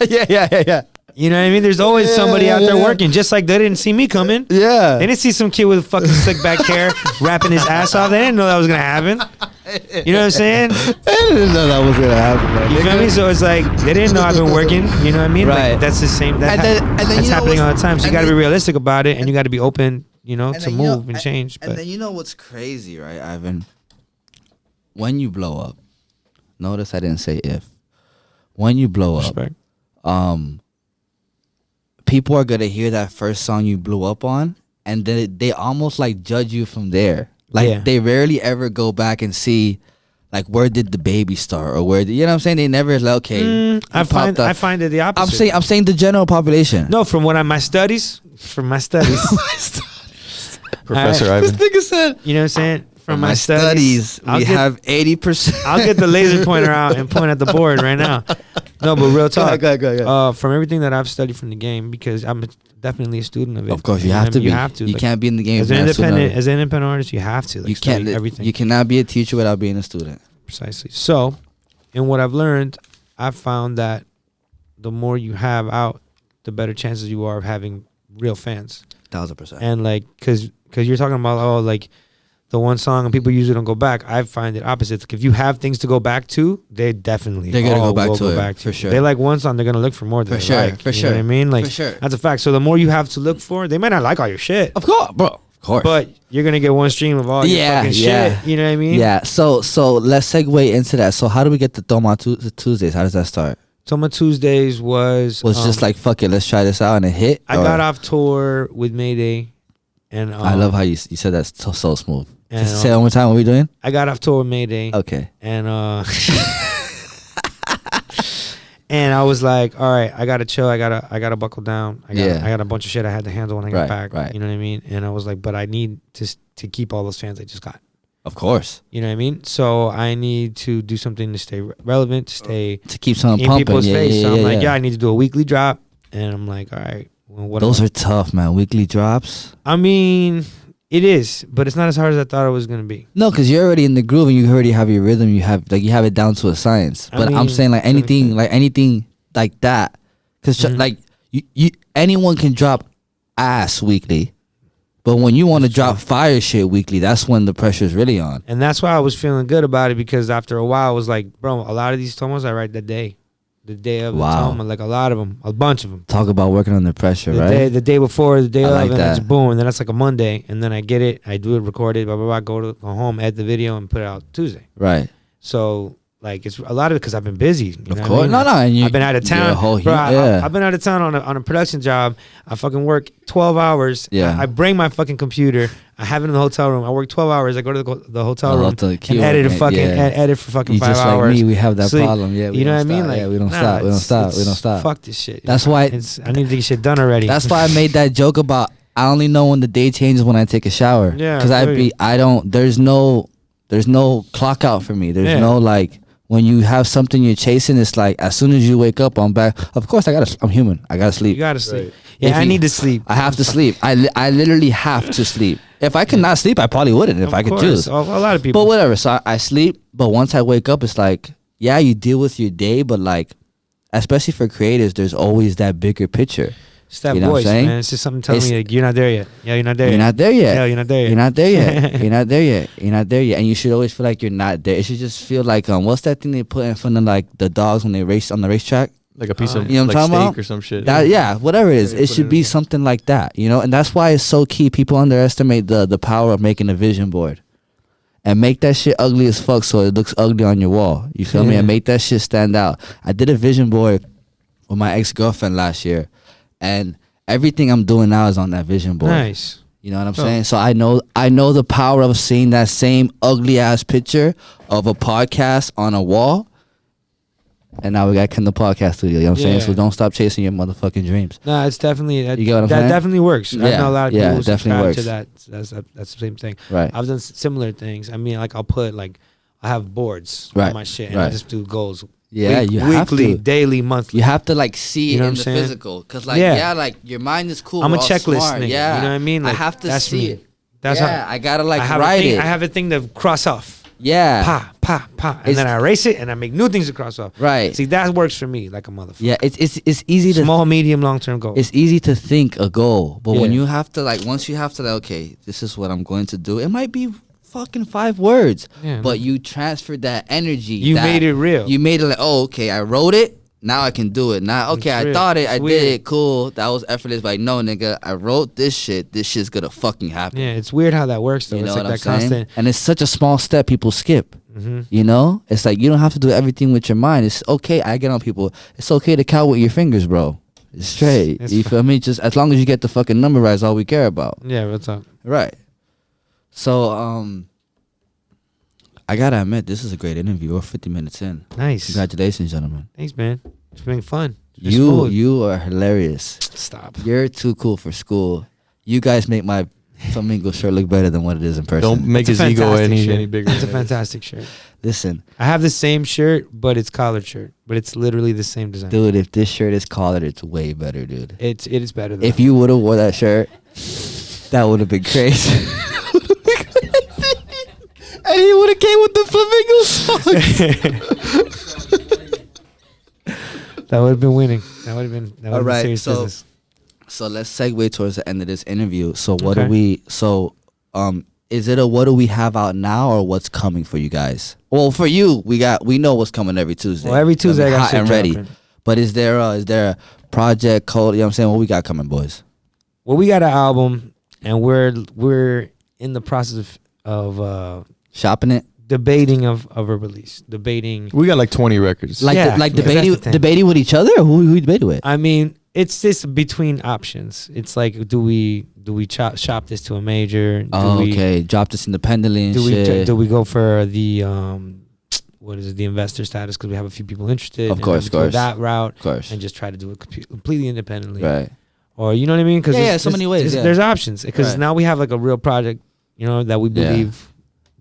Yeah. You know what I mean? There's always somebody out there working, just like they didn't see me coming. Yeah. They didn't see some kid with fucking slick back hair rapping his ass off. They didn't know that was gonna happen. You know what I'm saying? I didn't know that was gonna happen, man. You feel me? So it's like they didn't know I've been working. You know what I mean? Right. Like, that's the same. That's happening all the time. So you got to be realistic about it, and you got to be open. You know, to move and change. And then you know what's crazy, right, Ivan? When you blow up, notice I didn't say if. When you blow Respect. up, people are gonna hear that first song you blew up on, and then they almost like judge you from there. Like they rarely ever go back and see, like, where did the baby start, or where you know what I'm saying? They never like, okay. I find it the opposite. I'm saying the general population. No, from my studies. Professor Ivan. This nigga said, you know what I'm saying? From my studies, we have 80%. I'll get the laser pointer out and point at the board right now. No, but real talk. Go ahead. From everything that I've studied from the game, because I'm definitely a student of it. Of course, you have to be. You have to. You can't be in the game as an independent artist. You have to. Like, you can't. Everything. You cannot be a teacher without being a student. Precisely. So, in what I've learned, I've found that the more you have out, the better chances you are of having real fans. 1000%. And like, cause you're talking about like the one song and people usually don't go back. I find it opposite. Like, if you have things to go back to, they're gonna go back to it for sure. They like one song, they're gonna look for more. Than for sure, like, for you sure. Know what I mean, like, for sure. That's a fact. So the more you have to look for, they might not like all your shit, of course, bro. Of course. But you're gonna get one stream of all your fucking shit. You know what I mean? Yeah. So let's segue into that. So how do we get the Toma Tuesdays? How does that start? Toma Tuesdays was just like, fuck it, let's try this out, and it hit. I got off tour with Mayday, and I love how you said that so smooth. And, say it one more time. What are we doing? I got off tour with Mayday. Okay. And and I was like, all right, I gotta chill. I gotta buckle down. I got a bunch of shit I had to handle when I got back. Right. You know what I mean? And I was like, but I need to keep all those fans I just got. Of course. You know what I mean? So I need to do something to stay relevant, to keep something in pumping. people's face. So I'm like, I need to do a weekly drop. And I'm like, all right. Well, those are tough, man. Weekly drops. I mean, it is, but it's not as hard as I thought it was gonna be. No, because you're already in the groove and you already have your rhythm. You have it down to a science. But I'm saying like anything like that, because like you anyone can drop ass weekly. But when you want to drop fire shit weekly, that's when the pressure is really on. And that's why I was feeling good about it, because after a while, I was like, bro, a lot of these tomos I write the day of the toma, like a lot of them, a bunch of them. Talk about working under pressure, right? The day before, the day of, like and that. it's boom, and then it's like a Monday, and then I get it, I do it, record it, blah, blah, blah, go home, edit the video, and put it out Tuesday. Right. So, like, it's a lot of it because I've been busy. Of course. No, and I've been out of town. I've been out of town on a production job. I fucking work 12 hours. Yeah. I bring my fucking computer. I have it in the hotel room. I work 12 hours. I go to the hotel room and edit for fucking 5 hours. Like me, we have that problem. Yeah, you know what I mean? Like, we don't stop. Fuck this shit. That's why I need to get shit done already. That's why I made that joke about I only know when the day changes when I take a shower. Yeah. Because there's no clock out for me. There's no like. When you have something you're chasing, it's like as soon as you wake up, I'm back. Of course, I'm human. I gotta sleep. You gotta sleep. Right. Yeah, I need to sleep. I have to sleep. I literally have to sleep. If I could not sleep, I probably wouldn't. If I could choose, a lot of people. But whatever. So I sleep. But once I wake up, it's like, yeah, you deal with your day, but like, especially for creators, there's always that bigger picture. It's that voice, man. It's just something telling me like, you're not there yet. Yeah, you're not there yet. You're not there yet. Yeah, you're not there yet. You're not there yet. You're not there yet. You're not there yet. And you should always feel like you're not there. It should just feel like what's that thing they put in front of like the dogs when they race on the racetrack? Like a piece of you know what I'm talking steak about? Or some shit. Whatever it is. It should be something like that, you know? And that's why it's so key. People underestimate the power of making a vision board. And make that shit ugly as fuck so it looks ugly on your wall. You feel me? And make that shit stand out. I did a vision board with my ex-girlfriend last year. And everything I'm doing now is on that vision board. Nice. You know what I'm saying? So I know the power of seeing that same ugly ass picture of a podcast on a wall. And now we got Kendall Podcast Studio. You know what I'm saying? So don't stop chasing your motherfucking dreams. No, it's definitely you get what I'm saying? That definitely works. I know a lot of people who subscribe to that. That's the same thing. Right. I've done similar things. I mean, like I have boards on my shit, and I just do goals. Yeah, you have weekly, to. daily, monthly. You have to like see you know it in the physical, because like like your mind is cool. I'm a checklist nigga. Yeah, you know what I mean. Like, I have to see it. That's I gotta like write it. I have a thing to cross off. Yeah, pa pa, pa, and then I erase it and I make new things to cross off. Right. See, that works for me like a motherfucker. Yeah, it's easy to small, medium, long-term goal. It's easy to think a goal, but when you have to once you have to okay, this is what I'm going to do. It might be fucking 5 words, but you transferred that energy. You made it real. You made it like, oh, okay, I wrote it. Now I can do it. Now, okay, I thought it. I did it. Cool. That was effortless. But no, nigga, I wrote this shit. This shit's gonna fucking happen. Yeah, it's weird how that works, though. You know it's what like I'm that saying? constant. And it's such a small step people skip. Mm-hmm. You know? It's like you don't have to do everything with your mind. It's okay. I get on people. It's okay to count with your fingers, bro. It's straight. You feel me? Just as long as you get the fucking number right is all we care about. Yeah, what's up? Right. So, I gotta admit, this is a great interview. We're 50 minutes in. Nice. Congratulations, gentlemen. Thanks, man. It's been fun. You are hilarious. Stop. You're too cool for school. You guys make my flamingo shirt look better than what it is in person. Don't make his ego any bigger. It's a fantastic shirt. Listen, I have the same shirt, but it's collared shirt. But it's literally the same design. dude, if this shirt is collared, it's way better, dude. It is better than if you would have wore that shirt, that would have been crazy. And he would have came with the flamingo socks. That would have been winning. That would have been All right, serious business. So let's segue towards the end of this interview. So what do we is it a what do we have out now or what's coming for you guys? Well, for you, we know what's coming every Tuesday. Well, every Tuesday I got hot shit and ready. dropping. But is there a project code, you know what I'm saying? What we got coming, boys? Well, we got an album and we're in the process of shopping it? Debating of a release. Debating. We got like 20 records. Debating with each other, or who you debating with? I mean, it's just between options. It's like, do we shop this to a major? Drop this independently and shit. Do we go for the the investor status because we have a few people interested? Of course. Go that route. Of course. And just try to do it completely independently. Right. Or you know what I mean? Because so many ways. There's options because now we have like a real project, you know, that we believe.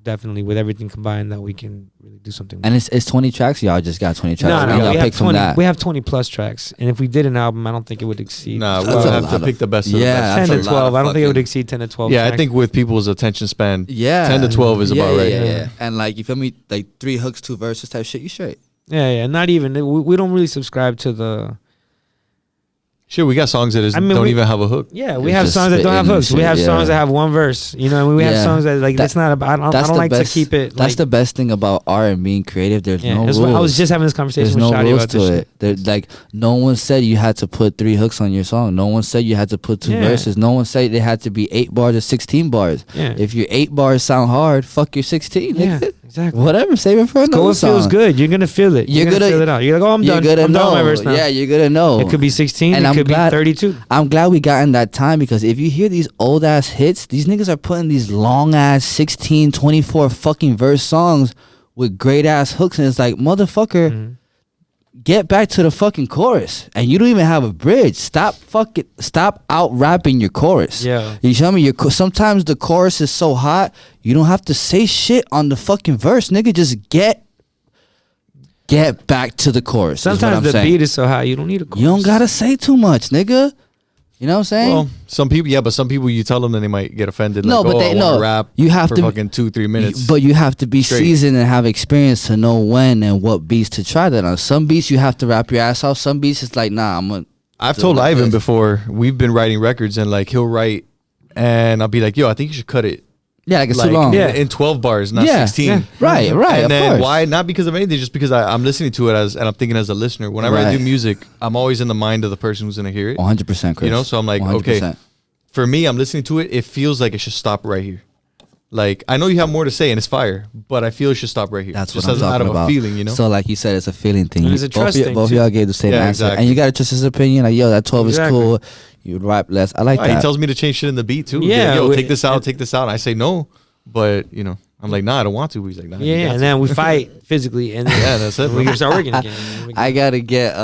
Definitely, with everything combined, that we can really do something with. And it's 20 tracks? Y'all just got 20 tracks? No, we have 20 plus tracks. And if we did an album, I don't think it would exceed. We'll have to pick the best of the best. 10 to 12. I don't think it would exceed 10 to 12 tracks. I think with people's attention span, 10 to 12 is about right. Yeah. And like, you feel me? Like 3 hooks, 2 verses type shit, you straight. Yeah. Not even. We don't really subscribe to the... Shit, we got songs that don't even have a hook. Yeah, we have songs that don't have hooks. We have songs that have one verse. You know, we have songs that like that's not about. I don't like to keep it. That's the best thing about art and being creative. There's no rules. I was just having this conversation with Shadi about this shit. There's like no one said you had to put 3 hooks on your song. No one said you had to put 2 verses. No one said they had to be 8 bars or 16 bars. Yeah. If your 8 bars sound hard, fuck your 16. Yeah, exactly. Whatever, save it for another song. It feels good. You're gonna feel it. You're gonna feel it out. You're like, oh, I'm done. I'm done with my verse now. Yeah, you're gonna know. It could be 16. And it could be 32. I'm glad we got in that time because if you hear these old ass hits, these niggas are putting these long ass 16, 24 fucking verse songs with great ass hooks, and it's like, motherfucker, get back to the fucking chorus. And you don't even have a bridge. Stop out rapping your chorus. Yeah. You show me sometimes the chorus is so hot, you don't have to say shit on the fucking verse, nigga. Just get back to the chorus. Sometimes the beat is so high you don't need a chorus. You don't gotta say too much, nigga. You know what I'm saying? Well, some people you tell them and they might get offended. No, like, but I want to rap you have for to fucking 2-3 minutes. But you have to be straight. seasoned and have experience to know when and what beats to try that on. Some beats you have to rap your ass off. Some beats it's like, nah, I've told Ivan before, we've been writing records and like he'll write and I'll be like, yo, I think you should cut it. Yeah, like it's too long. Yeah, in 12 bars, not 16. Yeah. Right. And then why? Not because of anything, just because I'm listening to it and I'm thinking as a listener. Whenever I do music, I'm always in the mind of the person who's gonna hear it. 100%, Chris. You know, so I'm like, 100%. Okay. For me, I'm listening to it. It feels like it should stop right here. Like I know you have more to say and it's fire, but I feel it should stop right here. That's just what I'm talking about. Out of a feeling, you know. So like you said, it's a feeling thing. It's a trust thing. Both of y'all gave the same answer, and you gotta trust his opinion. Like, yo, that 12 is cool. You rap less. I like that. He tells me to change shit in the beat too. Yeah, yo, take this out. And I say no. But you know, I'm like, nah, I don't want to. He's like, nah. Yeah, and then we fight physically, and then that's it. We can start working again. I gotta get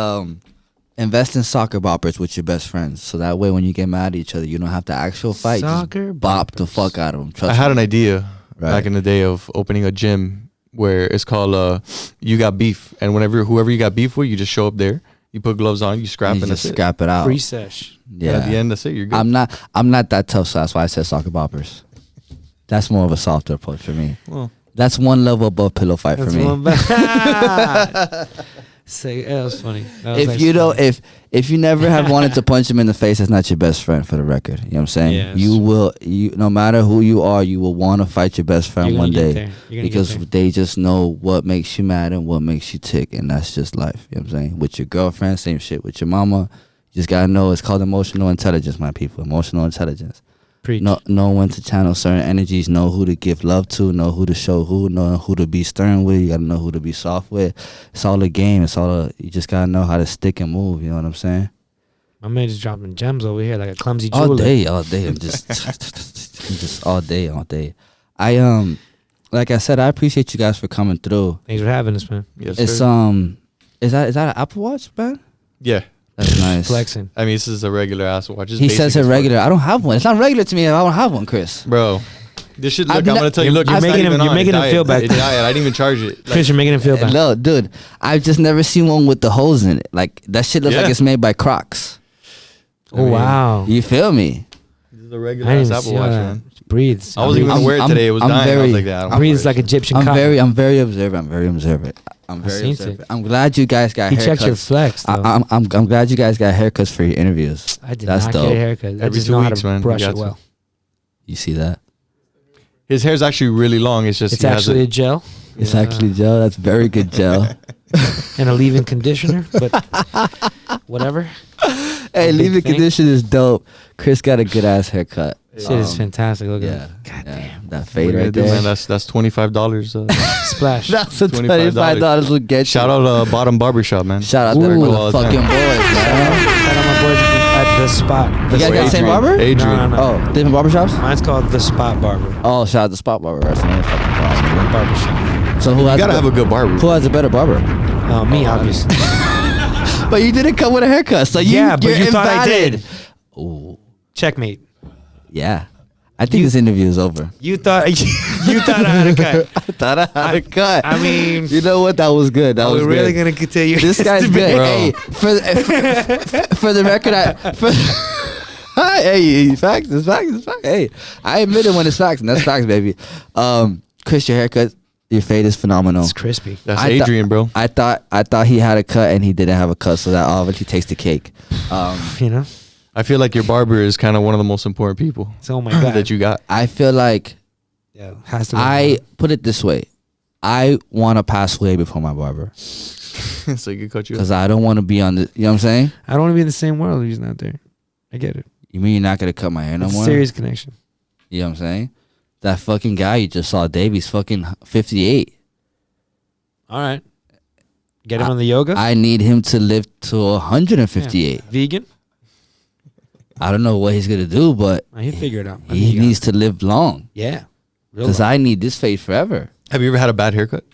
invest in soccer boppers with your best friends, so that way when you get mad at each other, you don't have to actual fight. Soccer just bop the fuck out of them. I had an idea back in the day of opening a gym where it's called You Got Beef, and whoever you got beef with, you just show up there. You put gloves on, you scrap, and just scrap it out. Free sesh. Yeah. At the end, that's it. You're good. I'm not that tough, so that's why I said soccer boppers. That's more of a softer approach for me. Well, That's one level above pillow fight for me. Say, that was funny. If you don't, if you never have wanted to punch him in the face, that's not your best friend, for the record. You know what I'm saying? Yeah, you will, no matter who you are, you will want to fight your best friend one day, because they just know what makes you mad and what makes you tick, and that's just life. You know what I'm saying? With your girlfriend, same shit. With your mama, you just gotta know it's called emotional intelligence, my people. Emotional intelligence. Preach. Know when to channel certain energies, know who to give love to, know who to show who, know who to be stern with. You gotta know who to be soft with. It's all a game. You just gotta know how to stick and move. You know what I'm saying? My man just dropping gems over here like a clumsy jeweler. All day. I'm just all day. Like I said, I appreciate you guys for coming through. Thanks for having us, man. Yes, it's sir. Is that an Apple Watch, man? Yeah. That's nice. Flexing. I mean, this is a regular ass watch. He says it regular. I don't have one. It's not regular to me if I don't have one, Chris. Bro, this shit. Look, I'm gonna tell you. Look, you're making him feel bad. I didn't even charge it. Chris, you're making him feel bad. No, dude, I've just never seen one with the holes in it. Like that shit looks like it's made by Crocs. Oh wow! You feel me? This is a regular ass Apple Watch, man. It breathes. I wasn't even gonna wear it today. It was dying. I was like, that. Breathes like Egyptian cotton. I'm very observant. I'm very observant. I'm glad you guys got haircuts. He checked your flex, though. I'm glad you guys got haircuts for your interviews. I did not get a haircut. I just know how to brush it well. You see that? His hair's actually really long. It's just it's actually a gel. It's actually gel. That's very good gel. And a leave-in conditioner, but whatever. Hey, leave-in conditioner is dope. Chris got a good ass haircut. Shit is fantastic. Look at that. God damn. That fade right there. Man, that's $25. Splash. That's $25 will get you. Shout out Bottom Barbershop, man. Shout out to the fucking boys, man. Shout out my boys at The Spot. You guys got the same barber? Adrian. No. Oh, different barbershops? Mine's called The Spot Barber. Oh, shout out to Spot Barber. That's another fucking barbershop. So who has? You gotta have a good barber. Who has a better barber? Me, obviously. But you didn't come with a haircut, so you're you thought I did. Ooh. Checkmate. Yeah. I think this interview is over. You thought I had a cut. I thought I had a cut. I mean, you know what? That was good. That was good. We're really gonna continue. This guy's good. Hey, for the record, hey, facts. It's facts. Hey, I admit it when it's facts, and that's facts, baby. Chris, your haircut, your fade is phenomenal. It's crispy. That's Adrian, bro. I thought he had a cut and he didn't have a cut, so that obviously takes the cake. You know. I feel like your barber is kind of one of the most important people. Oh my God. That you got. I feel like has to be I put it this way. I want to pass away before my barber. So he could cut you because I don't want to be on the, you know what I'm saying? I don't want to be in the same world if he's not there. I get it. You mean you're not going to cut my hair no more? Serious connection. You know what I'm saying? That fucking guy you just saw, Dave, he's fucking 58. All right. Get him on the yoga? I need him to live to 158. Yeah. Vegan? I don't know what he's going to do, but he'll figure it out. He needs to live long. Yeah. Because I need this fade forever. Have you ever had a bad haircut?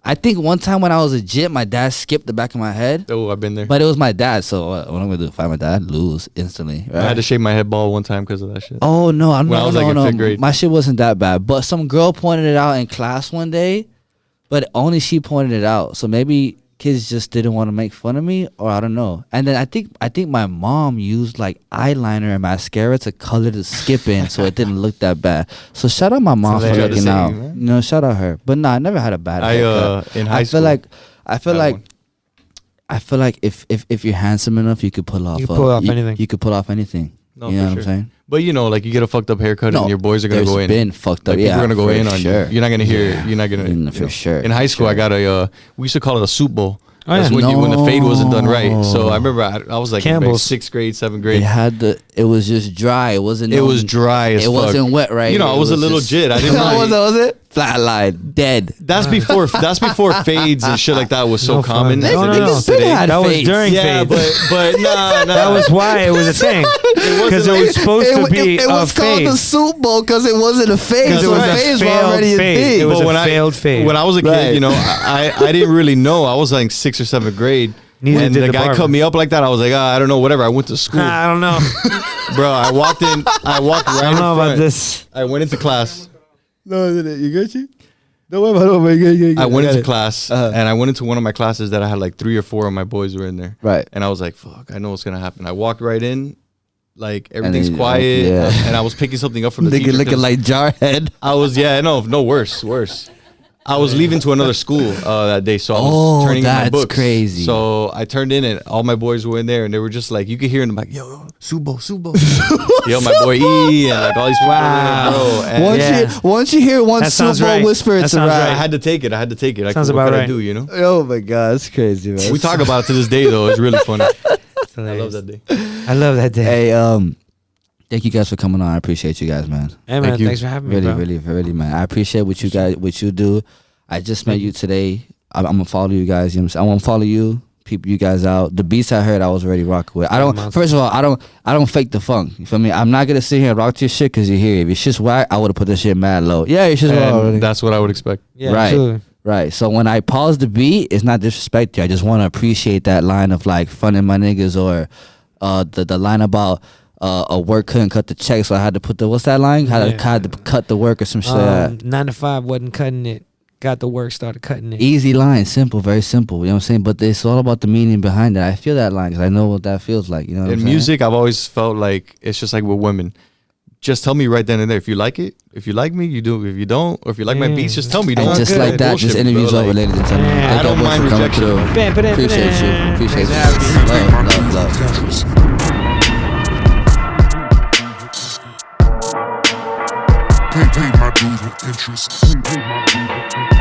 I think one time when I was legit, my dad skipped the back of my head. Oh, I've been there. But it was my dad, so what I'm going to do? Find my dad? Lose instantly. Right? I had to shave my head bald one time because of that shit. Oh, no. I was in 5th grade. My shit wasn't that bad. But some girl pointed it out in class one day, but only she pointed it out. So maybe kids just didn't want to make fun of me, or I don't know. And then I think my mom used like eyeliner and mascara to color the skip in, so it didn't look that bad. So shout out my mom for looking out. You know, shout out her. But I never had a bad haircut. In high school, I feel like if you're handsome enough, you could pull off. Anything. You could pull off anything. No, you know what I'm saying? But you know, like you get a fucked up haircut and your boys are gonna go in. Been fucked up. Like, people are gonna go in on sure. you. You're not gonna hear. You're not gonna. For sure. In high school, I got we used to call it a soup bowl. Oh, that's when the fade wasn't done right. So I remember I was like in 6th grade, 7th grade. It was just dry. It wasn't. It was dry as fuck. It wasn't wet, right? You know, I was a little jit. I didn't know. Was it? Flatline, dead. That's before fades and shit like that was so common. No. That was during fades. but nah. That was why it was a thing. Because it was supposed to be a fade. It was called the soup bowl because it wasn't a fade. Because it was a failed fade. It was a failed fade. When I was a kid, you know, I didn't really know. I was like 6th or 7th grade. And the guy cut me up like that. I was like, I don't know, whatever. I went to school. I don't know. Bro, I walked right I don't know about this. I went into class. No, you got you? Don't worry about it. I went into class, and I went into one of my classes that I had like 3 or 4 of my boys were in there. Right. And I was like, fuck, I know what's going to happen. I walked right in, like everything's then, quiet, yeah. and I was picking something up from the Nigga teacher. looking like Jarhead. I was worse. I was leaving to another school that day, so I was turning in my that's books. crazy. So I turned in, and all my boys were in there, and they were just like, you could hear in the back, yo, Subo, yo, my boy E, and like all these people, bro. And Once you hear one Subo whisper, it's a sounds rap. I had to take it. Like, Sounds what about could right. I do, you know? Oh my god, that's crazy, man. We talk about it to this day, though. It's really funny. I love that day. I love that day. Hey, thank you guys for coming on. I appreciate you guys, man. Hey man, thanks for having me, bro. Really, man. I appreciate what you do. I just met you today. I'm gonna follow you guys. You know what I'm saying? I want to follow you. Peep you guys out. The beats I heard, I was already rocking with. First of all, I don't fake the funk. You feel me? I'm not gonna sit here and rock to your shit because you're here. If it's just whack, I would have put this shit mad low. Yeah, it's just whack. That's what I would expect. Yeah, right. Absolutely. Right. So when I pause the beat, it's not disrespect you. I just want to appreciate that line of like funning my niggas, or the line about a work couldn't cut the check, so I had to put what's that line? Had to cut the work or some shit like that. 9 to 5 wasn't cutting it. Got the work, started cutting it. Easy line, simple, very simple. You know what I'm saying? But it's all about the meaning behind it. I feel that line because I know what that feels like. You know what I'm saying? In music, I've always felt like it's just like with women. Just tell me right then and there if you like it. If you like me, you do. If you don't, or if you like my beats, just tell me. And just like that, this interview's over, ladies and gentlemen. I don't mind rejection. Appreciate you. Appreciate you. Love. Pay my dues with interest.